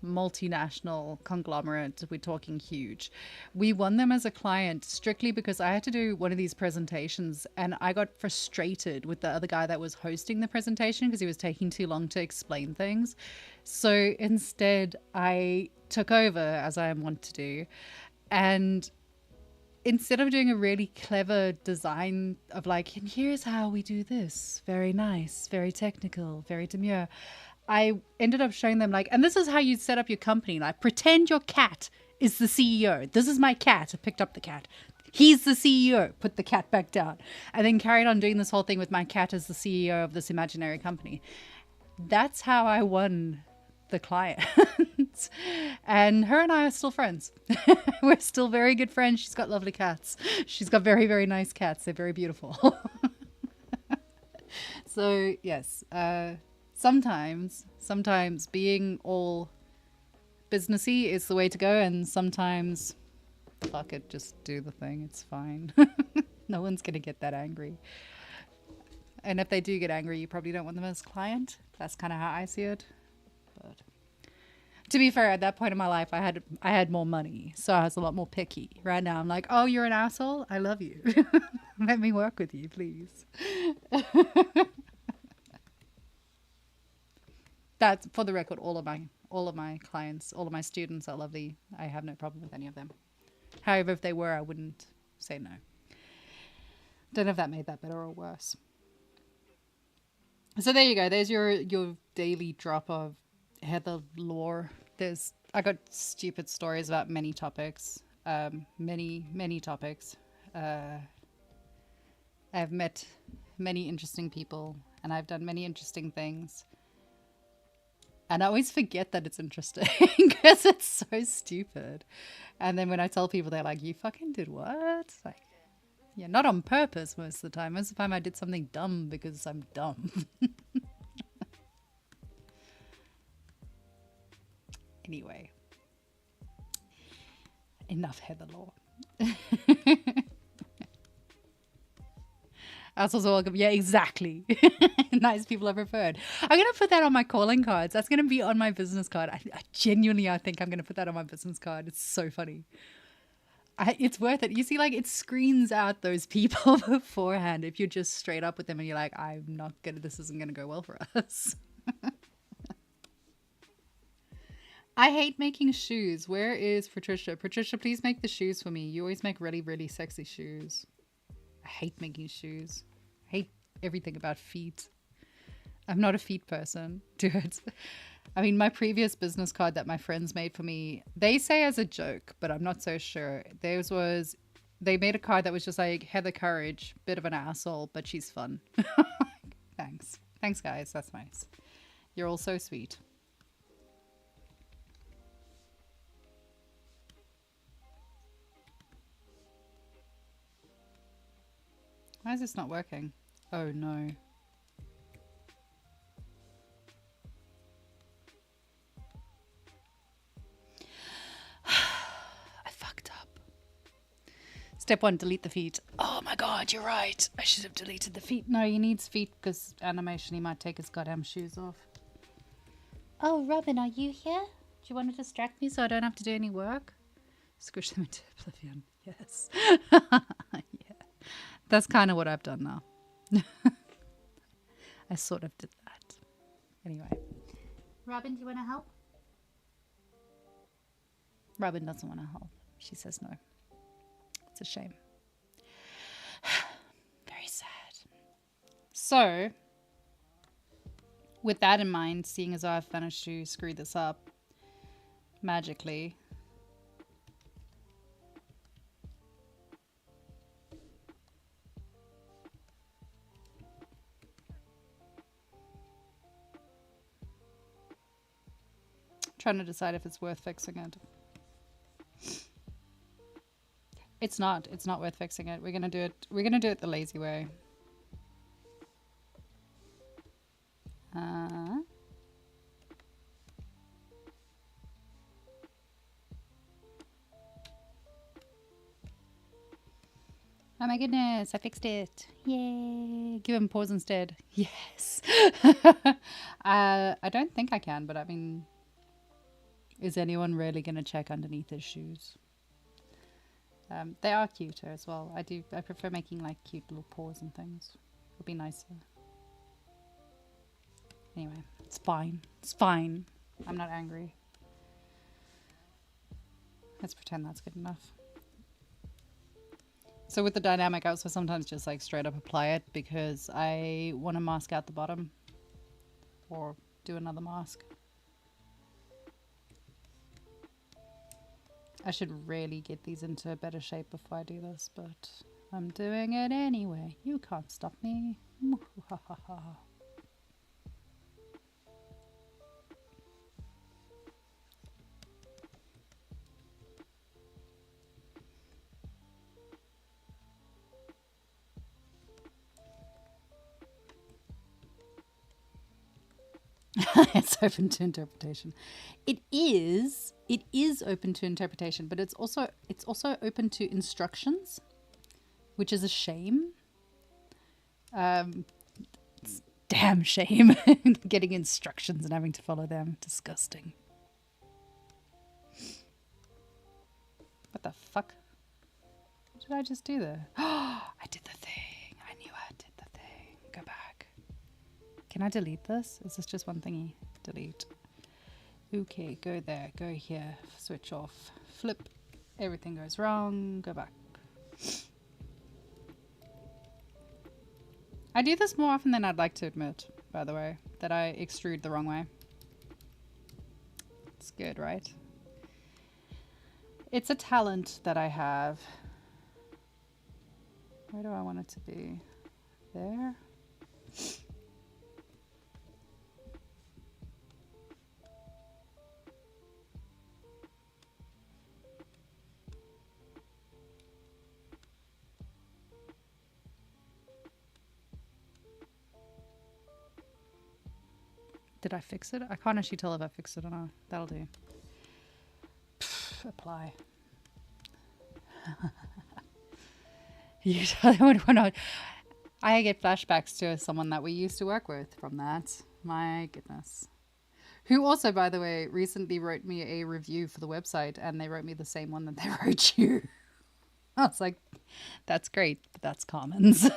multinational conglomerate. We're talking huge. We won them as a client strictly because I had to do one of these presentations, and I got frustrated with the other guy that was hosting the presentation because he was taking too long to explain things. So instead I took over, as I am wont to do, and instead of doing a really clever design of like, and here's how we do this, very nice, very technical, very demure, I ended up showing them like, and this is how you set up your company. Like, pretend your cat is the CEO. This is my cat. I picked up the cat. He's the CEO. Put the cat back down. And then carried on doing this whole thing with my cat as the CEO of this imaginary company. That's how I won the client. And her and I are still friends. We're still very good friends. She's got lovely cats. She's got very, very nice cats. They're very beautiful. So, yes, sometimes being all businessy is the way to go, and sometimes fuck it, just do the thing. It's fine. No one's gonna get that angry, and if they do get angry, you probably don't want them as a client. That's kind of how I see it. But to be fair, at that point in my life, I had more money, so I was a lot more picky. Right now, I'm like, oh, you're an asshole, I love you. Let me work with you, please. That's, for the record, all of my clients, all of my students are lovely. I have no problem with any of them. However, if they were, I wouldn't say no. Don't know if that made that better or worse. So there you go. There's your daily drop of Heather lore. I got stupid stories about many topics. Many topics. I've met many interesting people, and I've done many interesting things. And I always forget that it's interesting because it's so stupid. And then when I tell people, they're like, you fucking did what? Like, yeah, not on purpose most of the time. Most of the time I did something dumb because I'm dumb. Anyway. Enough Heather lore. Assholes are welcome. Yeah, exactly. Nice people are preferred. I'm going to put that on my calling cards. That's going to be on my business card. I genuinely, I think I'm going to put that on my business card. It's so funny. It's worth it. You see, like, it screens out those people beforehand. If you're just straight up with them and you're like, I'm not going to, this isn't going to go well for us. I hate making shoes. Where is Patricia? Patricia, please make the shoes for me. You always make really, really sexy shoes. I hate making shoes. I hate everything about feet. I'm not a feet person. Do it. I mean, my previous business card that my friends made for me, they say as a joke, but I'm not so sure. They made a card that was just like, Heather Courage, bit of an asshole, but she's fun. Thanks. Thanks, guys. That's nice. You're all so sweet. Why is this not working? Oh no. I fucked up. Step 1, delete the feet. Oh my god, you're right. I should have deleted the feet. No, he needs feet because animation, he might take his goddamn shoes off. Oh, Robin, are you here? Do you want to distract me so I don't have to do any work? Squish them into oblivion. Yes. Yeah. That's kind of what I've done now. I sort of did that. Anyway. Robin, do you want to help? Robin doesn't want to help. She says no. It's a shame. Very sad. So, with that in mind, seeing as I've managed to screw this up magically, trying to decide if it's worth fixing it. It's not worth fixing it. We're gonna do it the lazy way. Oh my goodness, I fixed it. Yay. Give him pause instead. Yes. I don't think I can, but I mean, is anyone really going to check underneath his shoes? They are cuter as well. I prefer making like cute little paws and things. It would be nicer. Anyway, it's fine. It's fine. I'm not angry. Let's pretend that's good enough. So with the dynamic, I also sometimes just like straight up apply it because I want to mask out the bottom or do another mask. I should really get these into a better shape before I do this, but I'm doing it anyway. You can't stop me. It's open to interpretation. It is open to interpretation, but it's also open to instructions, which is a shame. It's damn shame getting instructions and having to follow them. Disgusting. What the fuck? What did I just do there? I did the thing. I knew I did the thing. Go back. Can I delete this? Is this just one thingy? Delete. Okay, go there, go here, switch off, flip, everything goes wrong, go back. I do this more often than I'd like to admit, by the way, that I extrude the wrong way. It's good, right? It's a talent that I have. Where do I want it to be? There? Did I fix it? I can't actually tell if I fixed it or not. That'll do. Apply. You tell me what not. I get flashbacks to someone that we used to work with from that. My goodness. Who also, by the way, recently wrote me a review for the website, and they wrote me the same one that they wrote you. I was like, that's great, but that's Commons.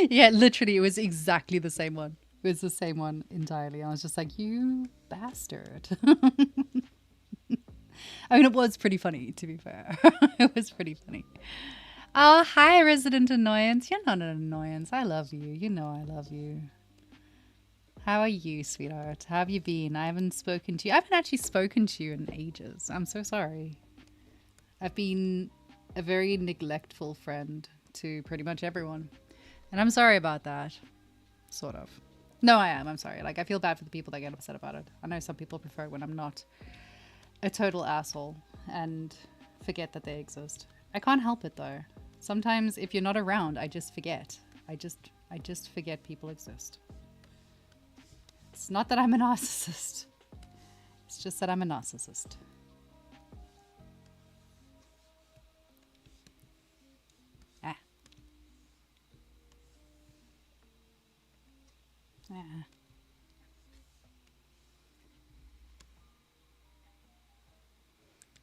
Yeah, literally, it was exactly the same one. It was the same one entirely. I was just like, you bastard. I mean, it was pretty funny, to be fair. It was pretty funny. Oh, hi, resident annoyance. You're not an annoyance. I love you. You know I love you. How are you, sweetheart? How have you been? I haven't spoken to you. I haven't actually spoken to you in ages. I'm so sorry. I've been a very neglectful friend to pretty much everyone. And I'm sorry about that. Sort of. No, I am. I'm sorry. Like, I feel bad for the people that get upset about it. I know some people prefer it when I'm not a total asshole and forget that they exist. I can't help it though. Sometimes if you're not around, I just forget. I just forget people exist. It's not that I'm a narcissist. It's just that I'm a narcissist. Ah. Ah.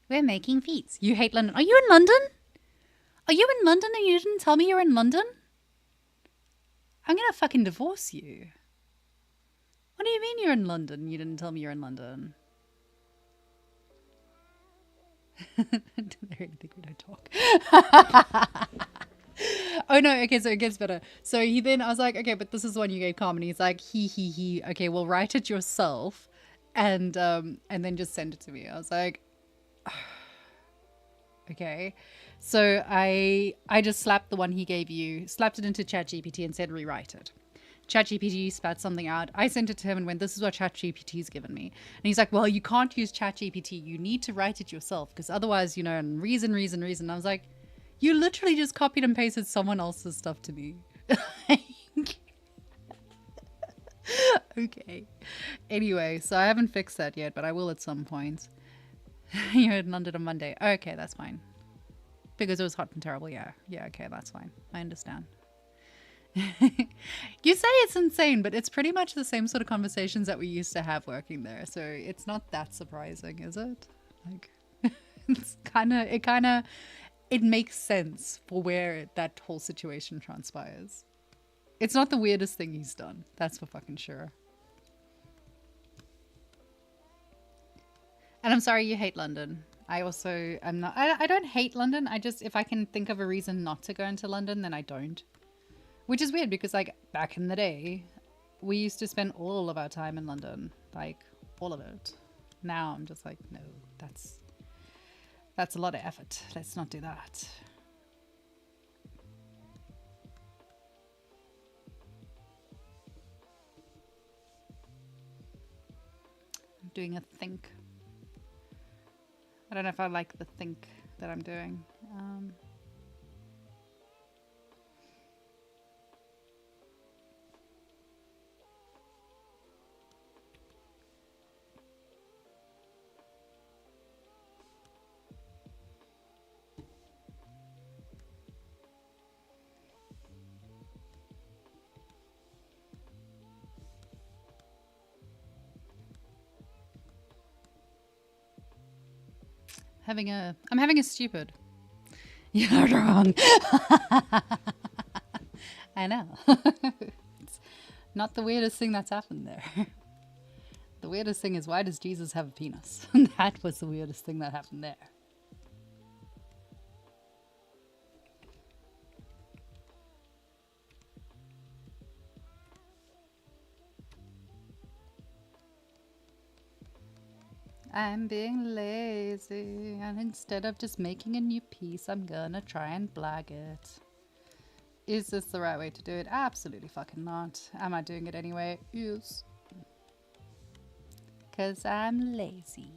We're making feats. You hate London. Are you in London? Are you in London and you didn't tell me you're in London? I'm gonna fucking divorce you. What do you mean you're in London? You didn't tell me you're in London. Do they really think we don't talk? Oh no, okay, so it gets better. So I was like, okay, but this is the one you gave Carmen. He's like, he. Okay, well, write it yourself, and then just send it to me. I was like, okay. So I just slapped the one he gave you, slapped it into ChatGPT and said rewrite it. ChatGPT spat something out. I sent it to him and went, this is what ChatGPT's given me. And he's like, well, you can't use ChatGPT. You need to write it yourself because otherwise, and reason. I was like, you literally just copied and pasted someone else's stuff to me. Okay. Anyway, so I haven't fixed that yet, but I will at some point. You're in London on Monday. Okay, that's fine. Because it was hot and terrible. Yeah, okay, that's fine. I understand. You say it's insane, but it's pretty much the same sort of conversations that we used to have working there. So it's not that surprising, is it? Like, it makes sense for where that whole situation transpires. It's not the weirdest thing he's done. That's for fucking sure. And I'm sorry you hate London. I don't hate London. If I can think of a reason not to go into London, then I don't. Which is weird because, like, back in the day, we used to spend all of our time in London. Like, all of it. Now I'm just like, no, that's a lot of effort. Let's not do that. I'm doing a think. I don't know if I like the think that I'm doing. I'm having a stupid. You're wrong. I know. It's not the weirdest thing that's happened there. The weirdest thing is, why does Jesus have a penis? That was the weirdest thing that happened there. I'm being lazy, and instead of just making a new piece, I'm gonna try and blag it. Is this the right way to do it? Absolutely fucking not. Am I doing it anyway? Yes. Because I'm lazy.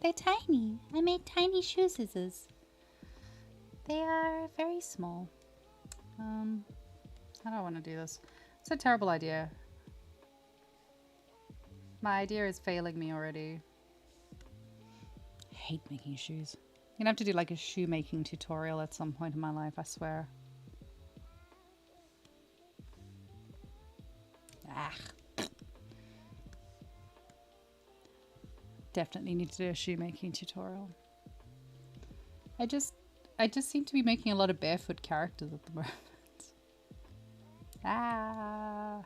They're tiny. I made tiny shoe scissors. They are very small. I don't want to do this. It's a terrible idea. My idea is failing me already. I hate making shoes. I'm gonna have to do like a shoemaking tutorial at some point in my life, I swear. Ah. Definitely need to do a shoemaking tutorial. I just seem to be making a lot of barefoot characters at the moment. Ah.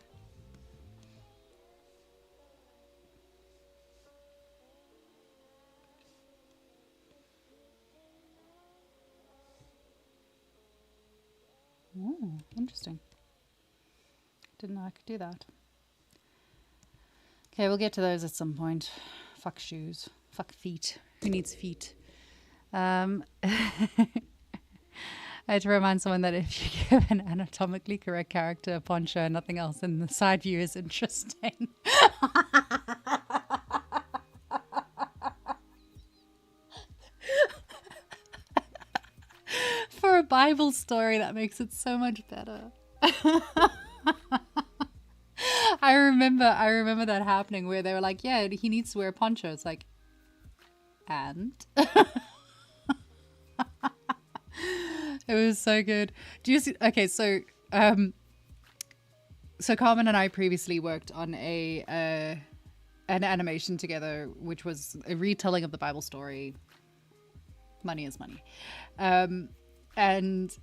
Ooh, interesting. Didn't know I could do that. Okay, we'll get to those at some point. Fuck shoes. Fuck feet. Who needs feet? I had to remind someone that if you give an anatomically correct character a poncho and nothing else, then the side view is interesting. For a Bible story, that makes it so much better. I remember that happening where they were like, yeah, he needs to wear a poncho. It's like, and? It was so good. Do you see? Okay, so Carmen and I previously worked on an animation together, which was a retelling of the Bible story. Money is money. And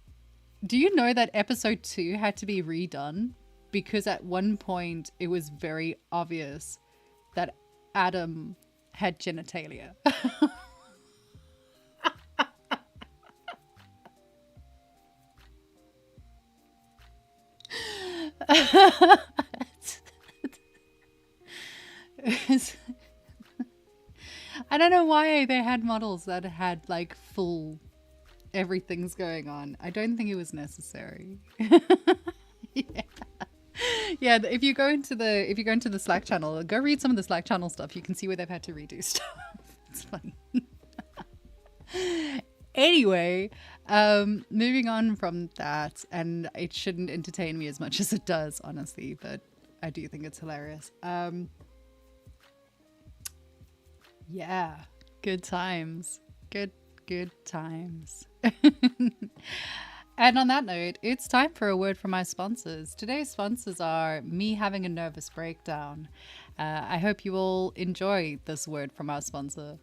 do you know that episode 2 had to be redone because at one point it was very obvious that Adam had genitalia. I don't know why they had models that had like full everything's going on. I don't think it was necessary. Yeah. Yeah, if you go into the Slack channel, go read some of the Slack channel stuff. You can see where they've had to redo stuff. It's funny. Anyway, moving on from that, and it shouldn't entertain me as much as it does, honestly, but I do think it's hilarious. Yeah, good times. Good times. And on that note, it's time for a word from my sponsors. Today's sponsors are me having a nervous breakdown. I hope you all enjoy this word from our sponsor.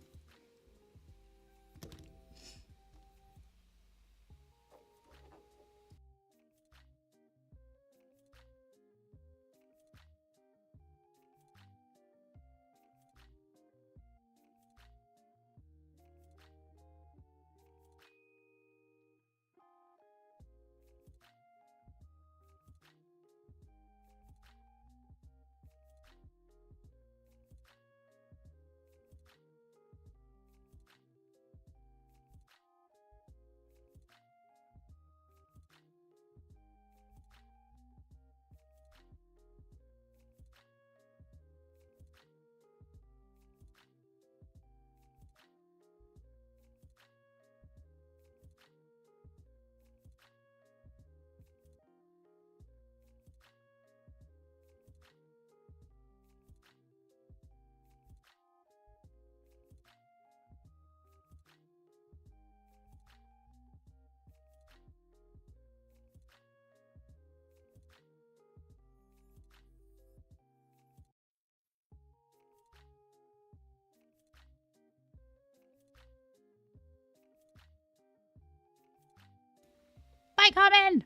Bye, Carmen!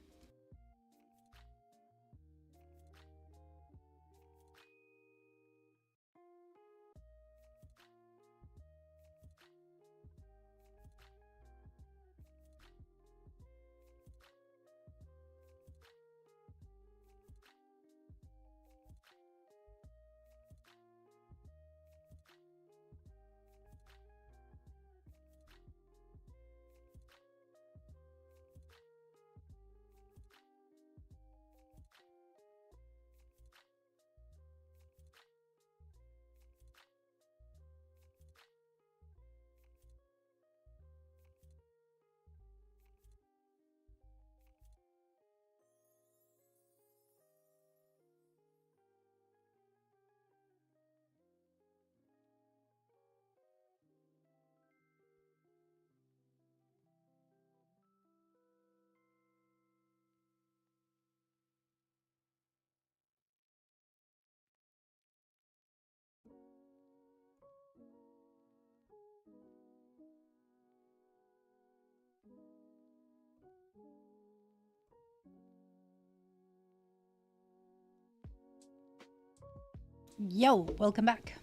Yo, welcome back.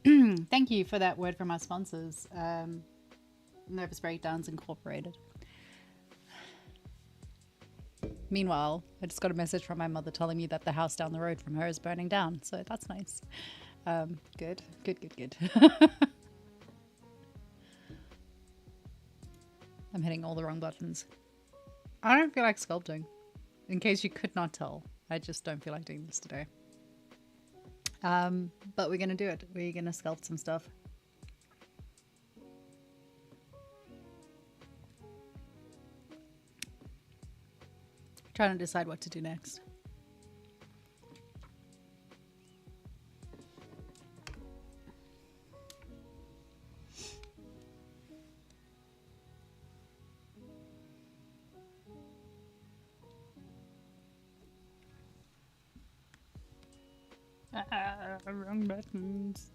Thank you for that word from our sponsors. Nervous Breakdowns Incorporated. Meanwhile, I just got a message from my mother telling me that the house down the road from her is burning down, so that's nice. Good. I'm hitting all the wrong buttons. I don't feel like sculpting. In case you could not tell, I just don't feel like doing this today. But we're gonna do it. We're gonna sculpt some stuff. Trying to decide what to do next. Wrong buttons.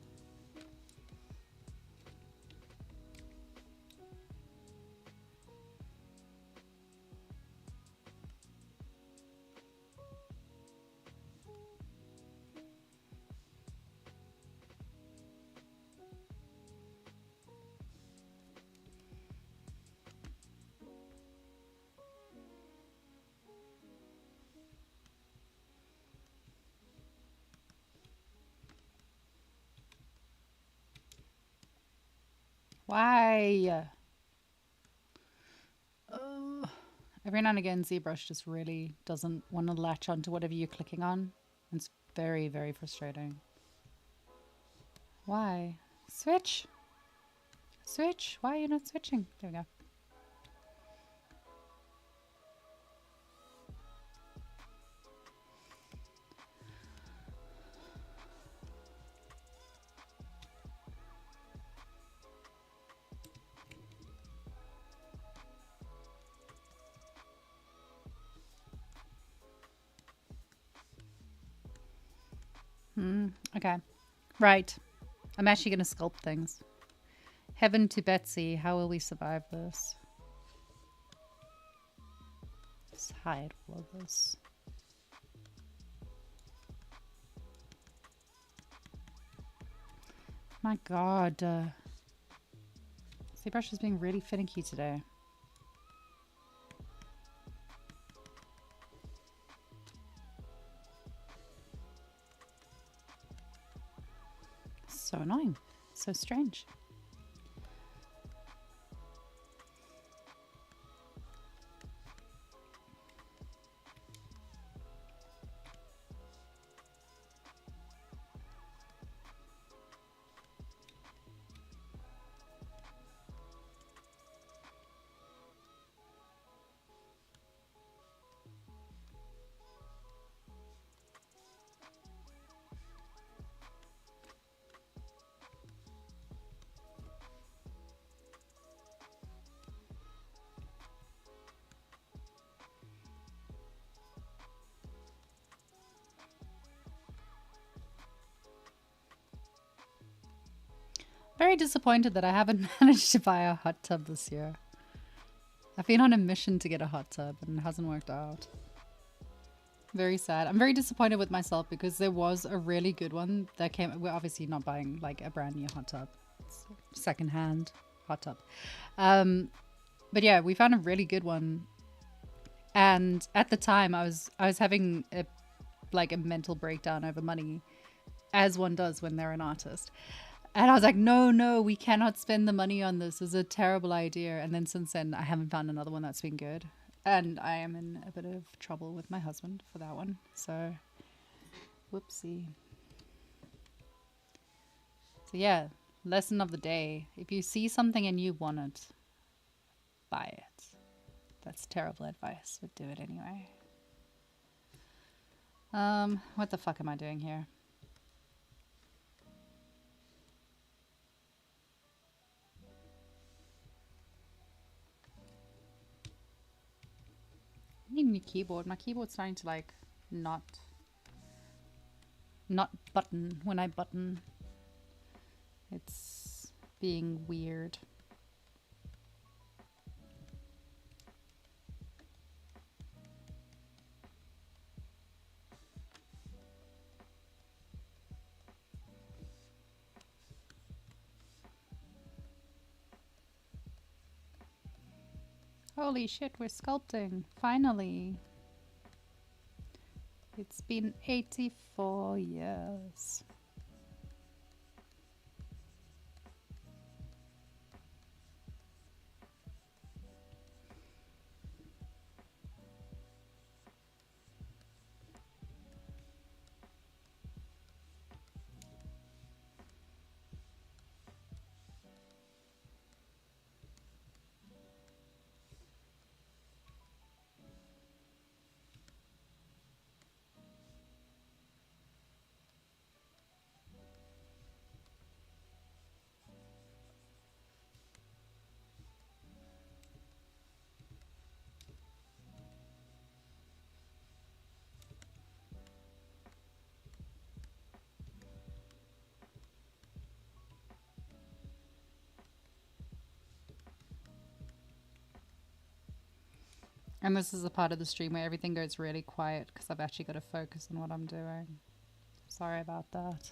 Why? Every now and again, Zbrush just really doesn't want to latch onto whatever you're clicking on. It's very, very frustrating. Why? Switch. Switch. Why are you not switching? There we go. Okay. Right. I'm actually going to sculpt things. Heaven to Betsy. How will we survive this? Let's hide all of this. My god. Zbrush is being really finicky today. So annoying. So strange. Very disappointed that I haven't managed to buy a hot tub this year. I've been on a mission to get a hot tub and it hasn't worked out. Very sad. I'm very disappointed with myself because there was a really good one that came. We're obviously not buying like a brand new hot tub. It's secondhand hot tub. But yeah, we found a really good one. And at the time I was having a mental breakdown over money, as one does when they're an artist. And I was like, no, we cannot spend the money on this. It's a terrible idea. And then since then, I haven't found another one that's been good. And I am in a bit of trouble with my husband for that one. So, whoopsie. So yeah, lesson of the day. If you see something and you want it, buy it. That's terrible advice, but do it anyway. What the fuck am I doing here? I need a new keyboard. My keyboard's starting to like not button when I button. It's being weird. Holy shit, we're sculpting. Finally. It's been 84 years. And this is a part of the stream where everything goes really quiet because I've actually got to focus on what I'm doing. Sorry about that.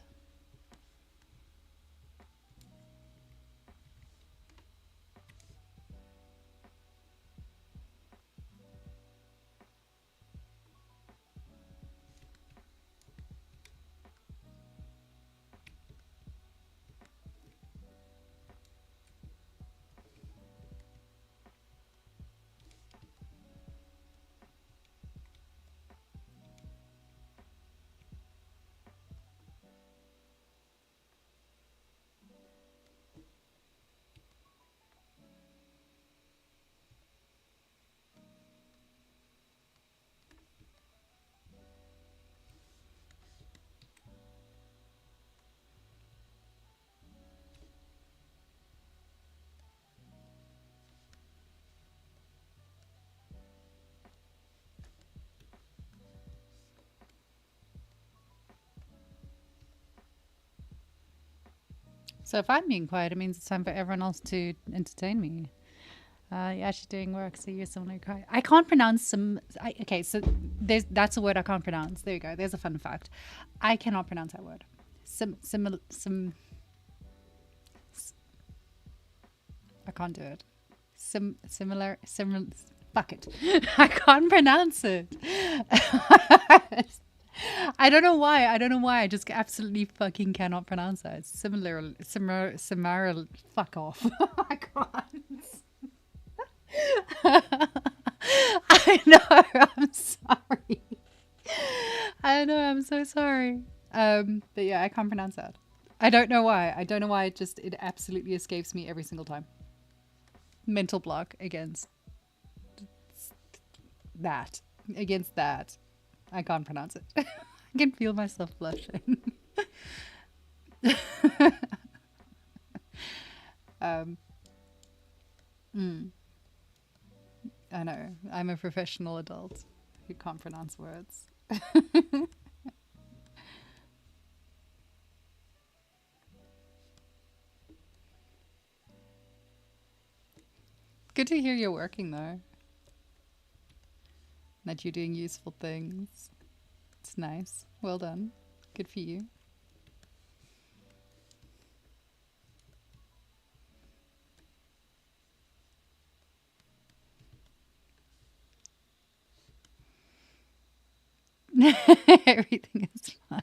So if I'm being quiet, it means it's time for everyone else to entertain me. You're actually doing work, so you're similarly quiet. I can't pronounce some. Okay, so that's a word I can't pronounce. There you go. There's a fun fact. I cannot pronounce that word. I can't do it. Similar. Fuck it. I can't pronounce it. I don't know why. I just absolutely fucking cannot pronounce that. It's similar. Fuck off. I can't. I know. I'm sorry. I know. I'm so sorry. But yeah, I can't pronounce that. I don't know why. It absolutely escapes me every single time. Mental block against that. Against that. I can't pronounce it. I can feel myself blushing. I know. I'm a professional adult who can't pronounce words. Good to hear you're working though. That you're doing useful things. It's nice. Well done. Good for you. Everything is fine.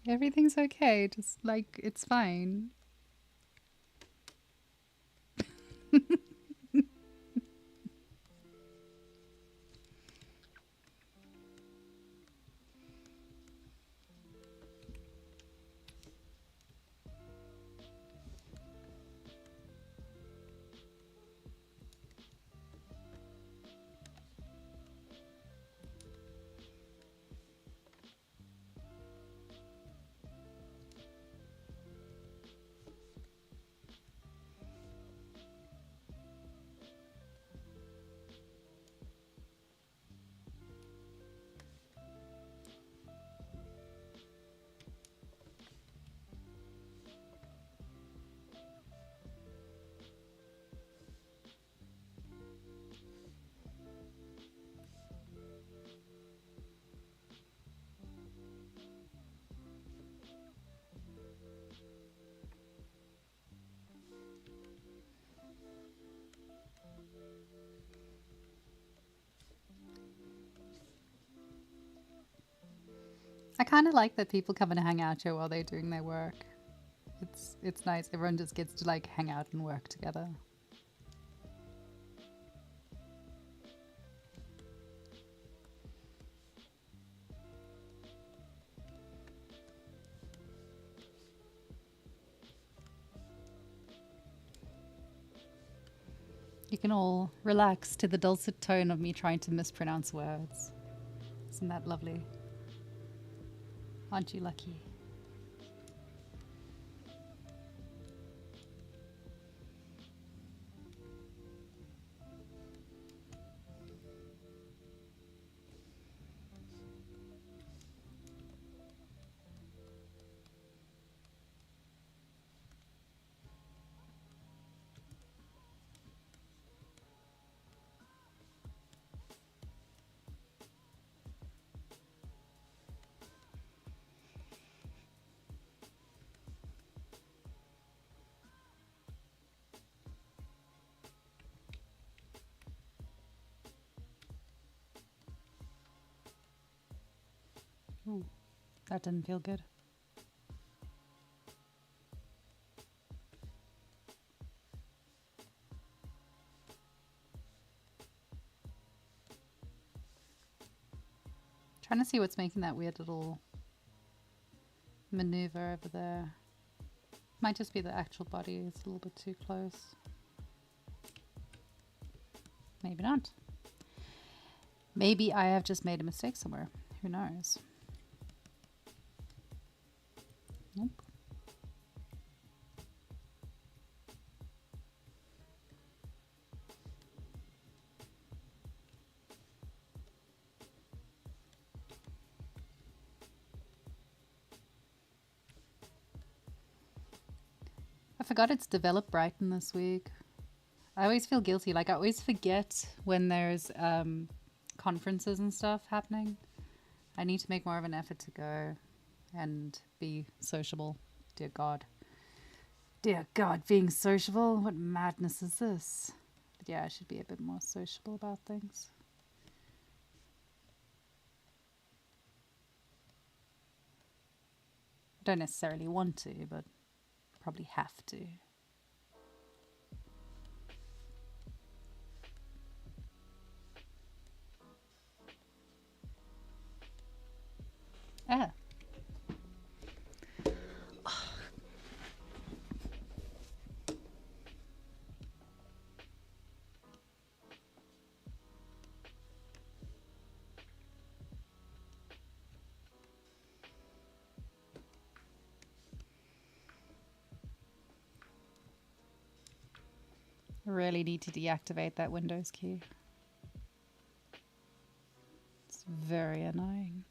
Everything's okay. Just like it's fine. kind of like that people come and hang out here while they're doing their work. It's nice. Everyone just gets to like hang out and work together. You can all relax to the dulcet tone of me trying to mispronounce words. Isn't that lovely? Aren't you lucky? Ooh, that didn't feel good. Trying to see what's making that weird little maneuver over there. Might just be the actual body. It's a little bit too close. Maybe not. Maybe I have just made a mistake somewhere. Who knows? Nope. I forgot it's Develop Brighton this week. I always feel guilty. Like I always forget when there's conferences and stuff happening. I need to make more of an effort to go and be sociable. Dear God. Dear God, being sociable? What madness is this? But yeah, I should be a bit more sociable about things. I don't necessarily want to, but probably have to. Ah. I really need to deactivate that Windows key. It's very annoying.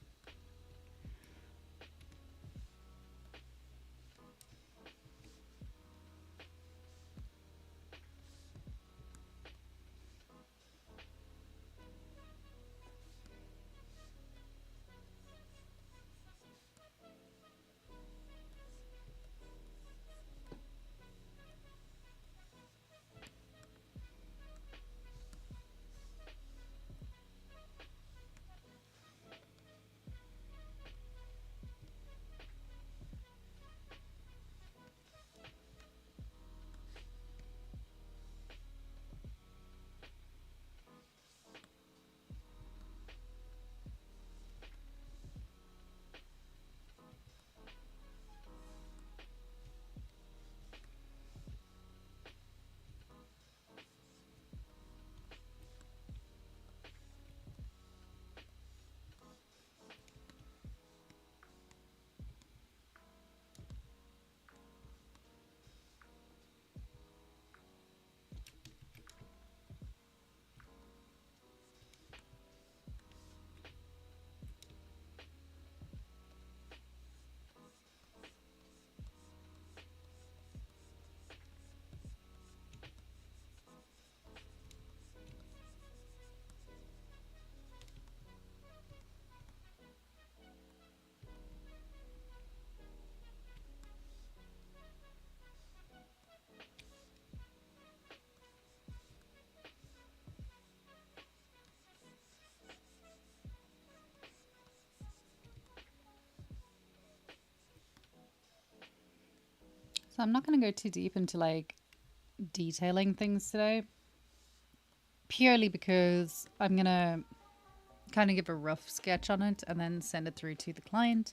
So I'm not going to go too deep into like detailing things today, purely because I'm going to kind of give a rough sketch on it and then send it through to the client.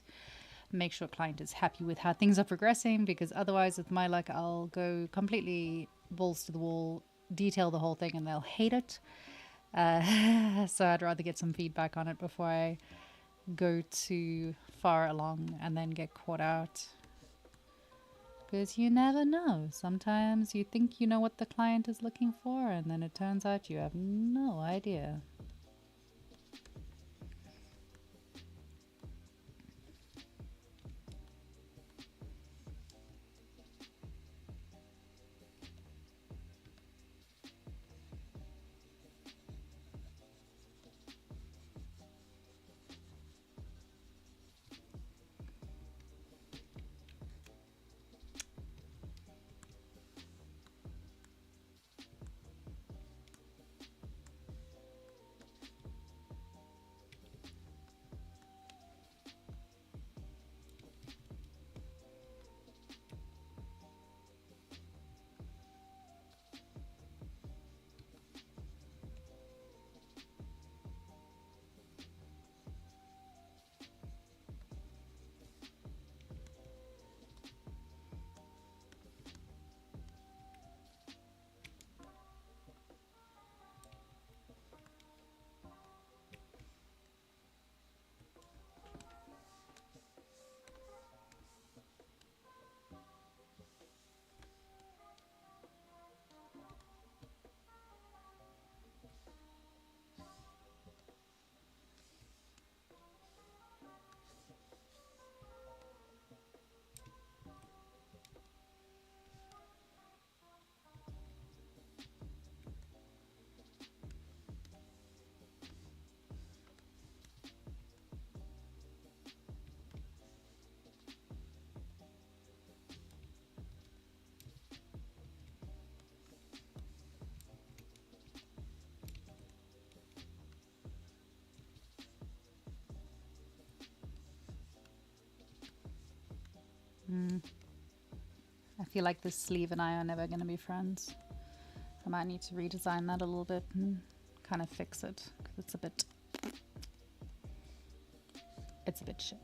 Make sure client is happy with how things are progressing, because otherwise with my luck I'll go completely balls to the wall, detail the whole thing, and they'll hate it. So I'd rather get some feedback on it before I go too far along and then get caught out. Because you never know. Sometimes you think you know what the client is looking for, and then it turns out you have no idea. I feel like this sleeve and I are never going to be friends. I might need to redesign that a little bit and kind of fix it, because it's a bit shit.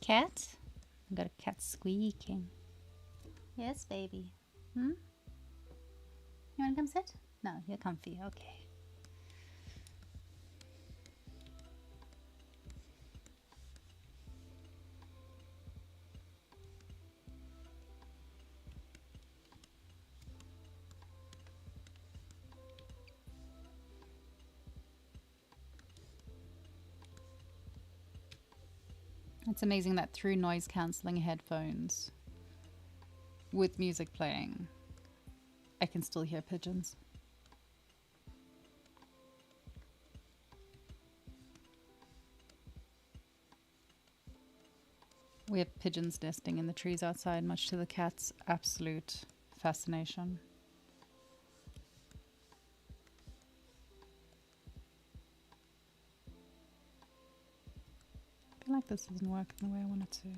Cat? I got a cat squeaking. Yes, baby. Hmm? You want to come sit? No, you're comfy. Okay. It's amazing that through noise cancelling headphones with music playing, I can still hear pigeons. We have pigeons nesting in the trees outside, much to the cat's absolute fascination. I feel like this isn't working the way I want it to.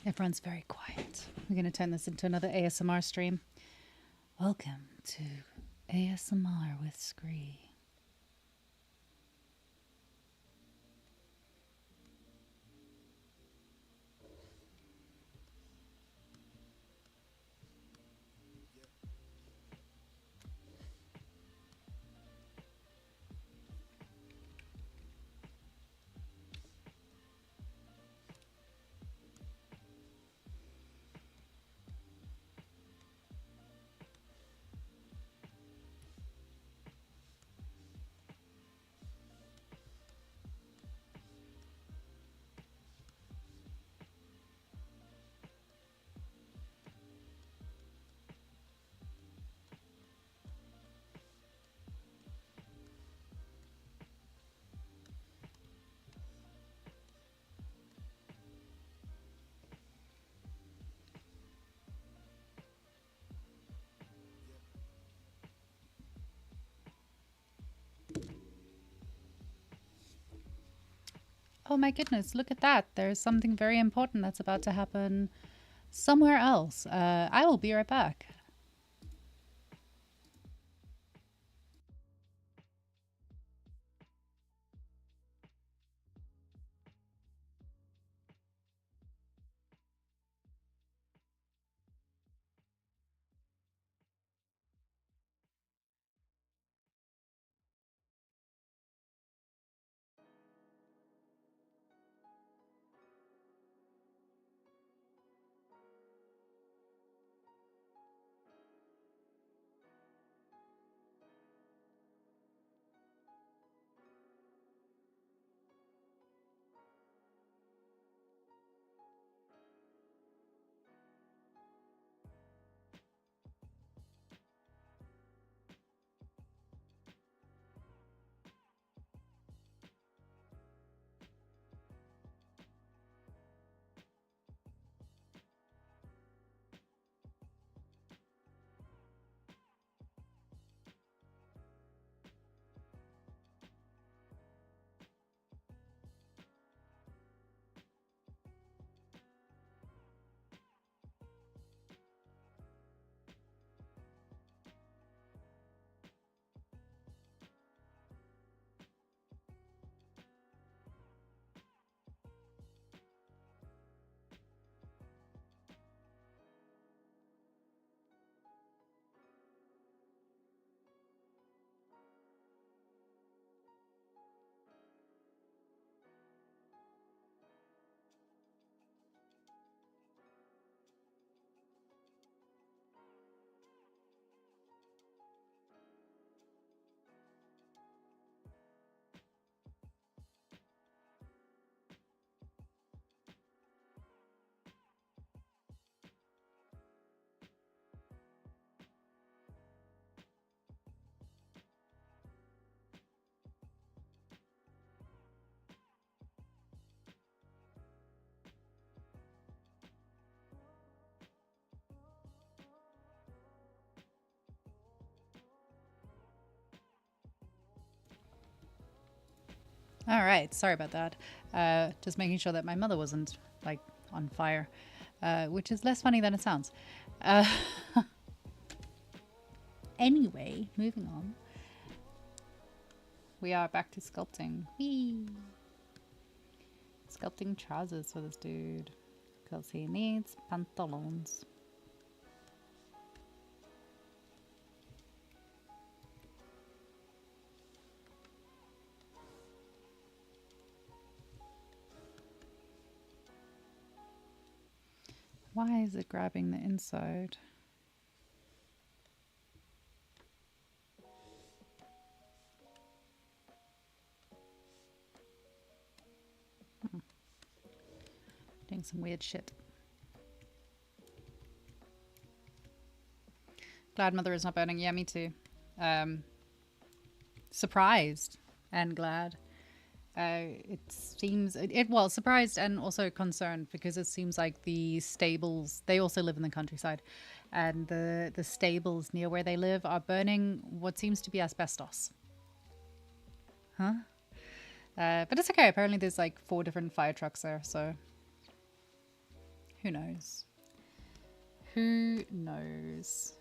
Everyone's very quiet. We're going to turn this into another ASMR stream. Welcome to ASMR with Skrie. Oh my goodness, look at that. There's something very important that's about to happen somewhere else. I will be right back. All right, sorry about that. Just making sure that my mother wasn't like on fire, which is less funny than it sounds. Uh, anyway, moving on. We are back to sculpting. Whee! Sculpting trousers for this dude because he needs pantaloons. Why is it grabbing the inside? Doing some weird shit. Glad mother is not burning. Yeah, me too. Surprised and glad. It seems well, surprised and also concerned because it seems like the stables, they also live in the countryside, and the stables near where they live are burning what seems to be asbestos. Huh? But it's okay. Apparently there's like 4 different fire trucks there, so who knows? Who knows?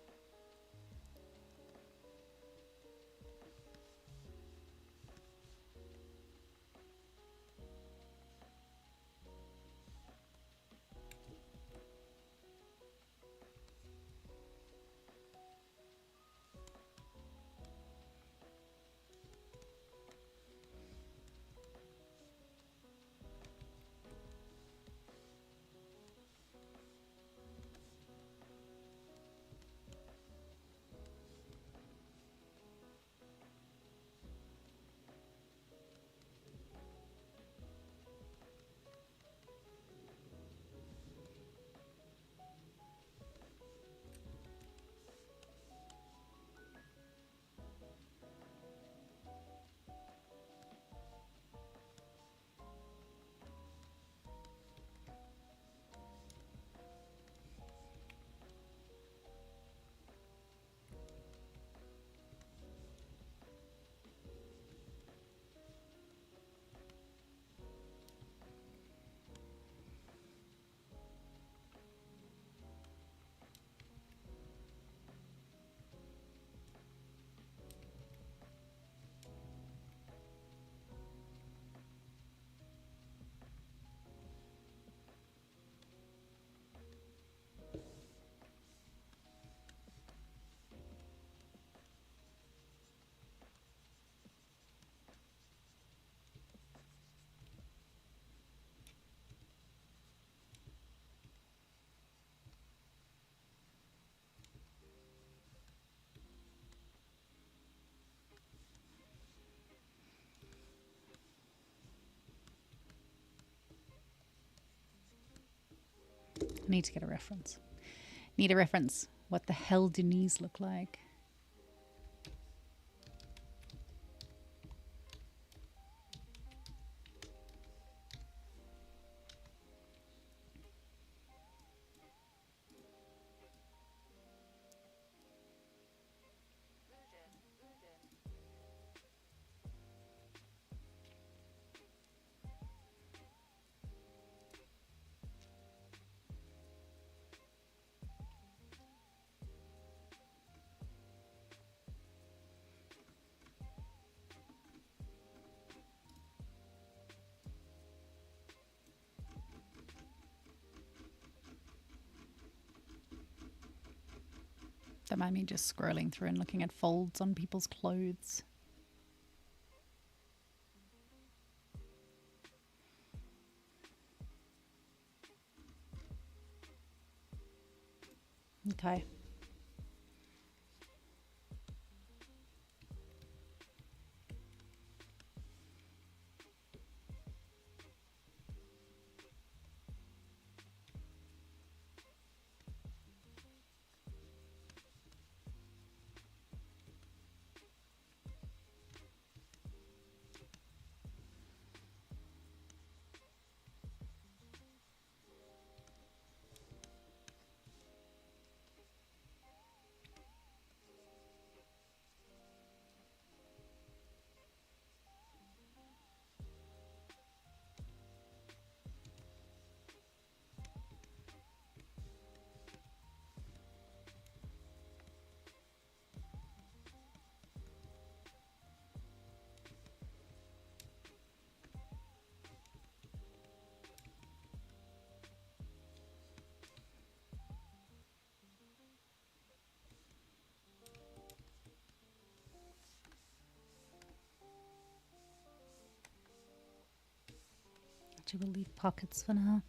I need to get a reference. Need a reference. What the hell do knees look like? Don't mind me just scrolling through and looking at folds on people's clothes. Okay. Actually, we'll leave pockets for now.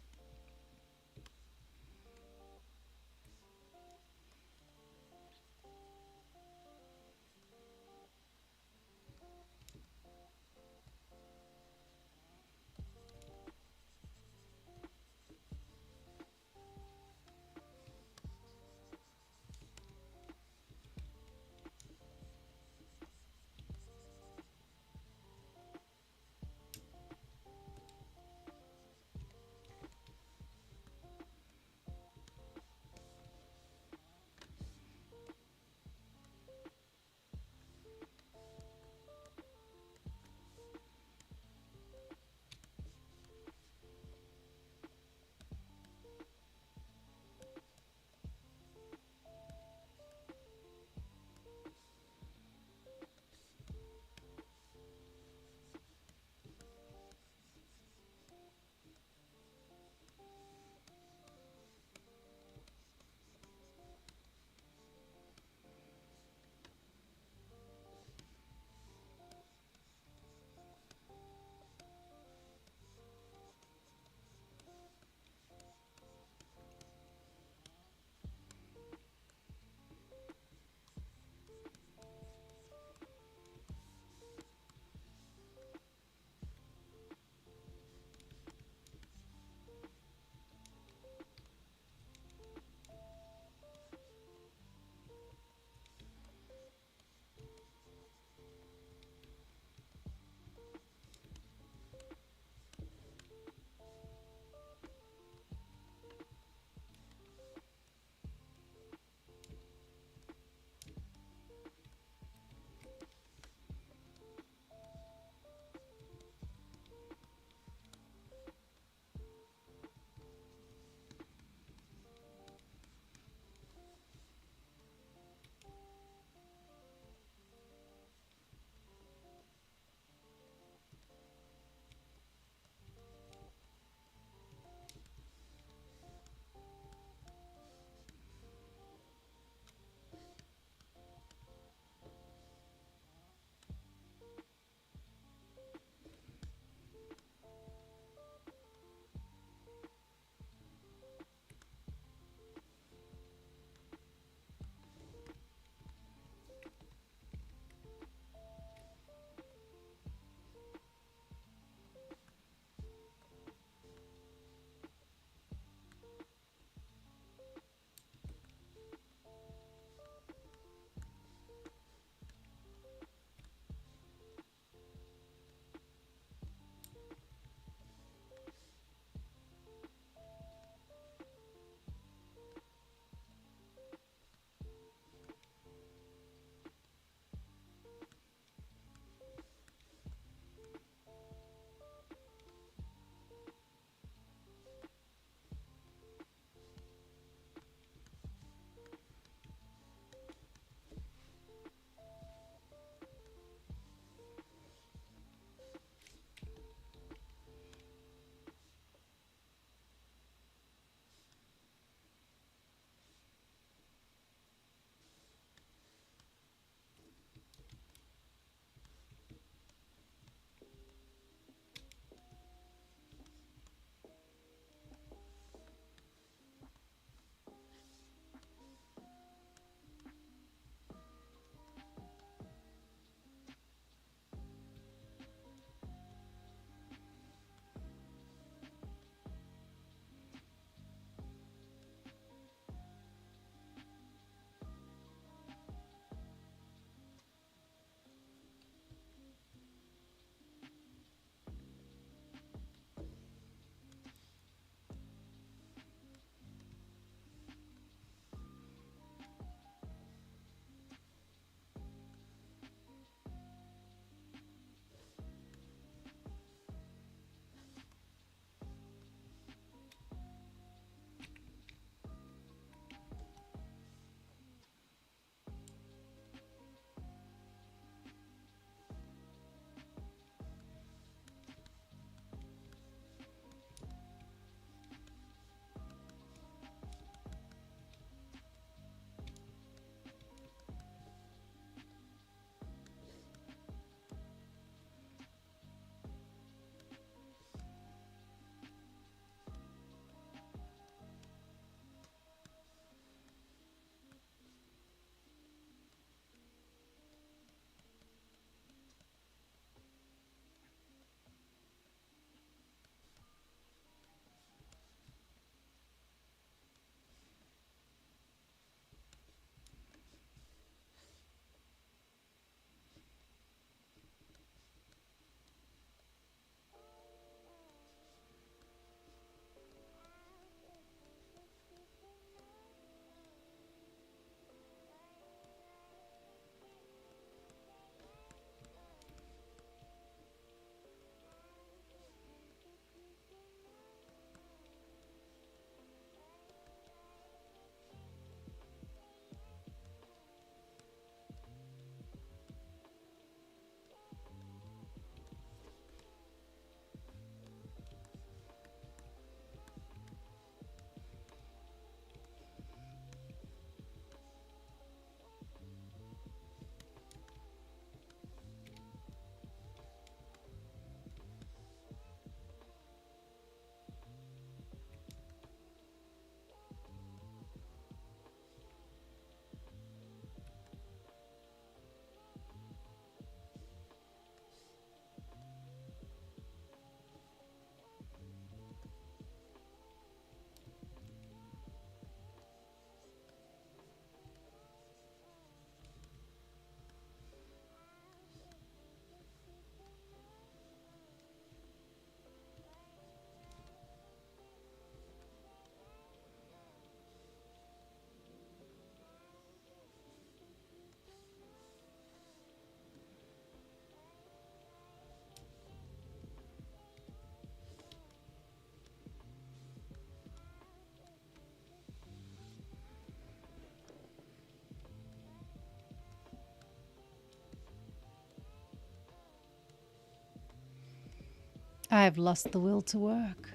I have lost the will to work.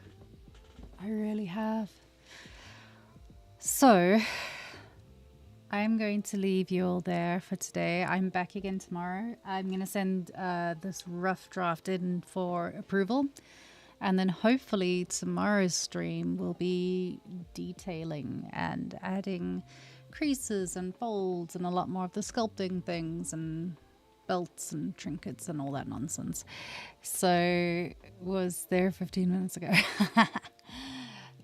I really have. So I'm going to leave you all there for today. I'm back again tomorrow. I'm going to send this rough draft in for approval. And then hopefully tomorrow's stream will be detailing and adding creases and folds and a lot more of the sculpting things and belts and trinkets and all that nonsense. So was there 15 minutes ago.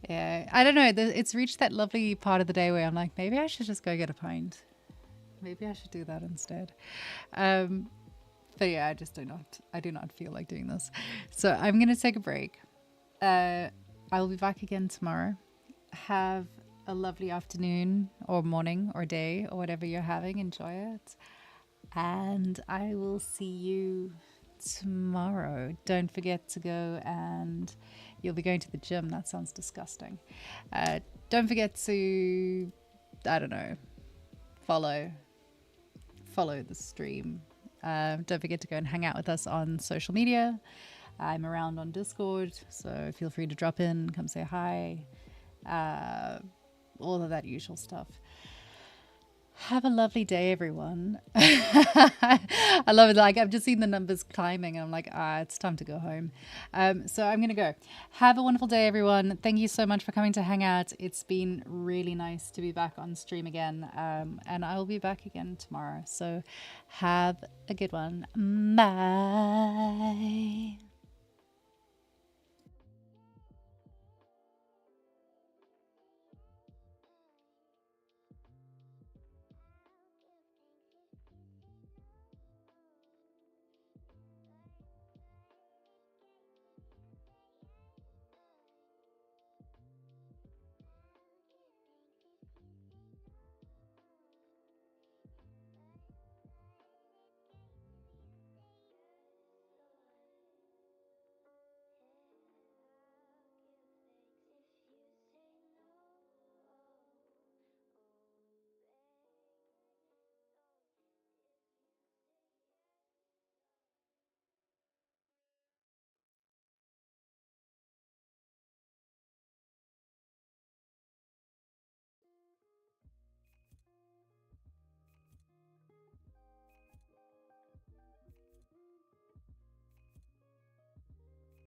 Yeah, I don't know. It's reached that lovely part of the day where I'm like, maybe I should just go get a pint. Maybe I should do that instead. But yeah, I do not feel like doing this. So I'm going to take a break. I will be back again tomorrow. Have a lovely afternoon or morning or day or whatever you're having. Enjoy it. And I will see you tomorrow. Don't forget to go, and you'll be going to the gym. That sounds disgusting. Don't forget to, I don't know, follow the stream. Don't forget to go and hang out with us on social media. I'm around on Discord, so feel free to drop in, come say hi, all of that usual stuff. Have a lovely day, everyone. I love it. Like, I've just seen the numbers climbing and I'm like, it's time to go home. So I'm going to go. Have a wonderful day, everyone. Thank you so much for coming to hang out. It's been really nice to be back on stream again. And I will be back again tomorrow. So have a good one. Bye.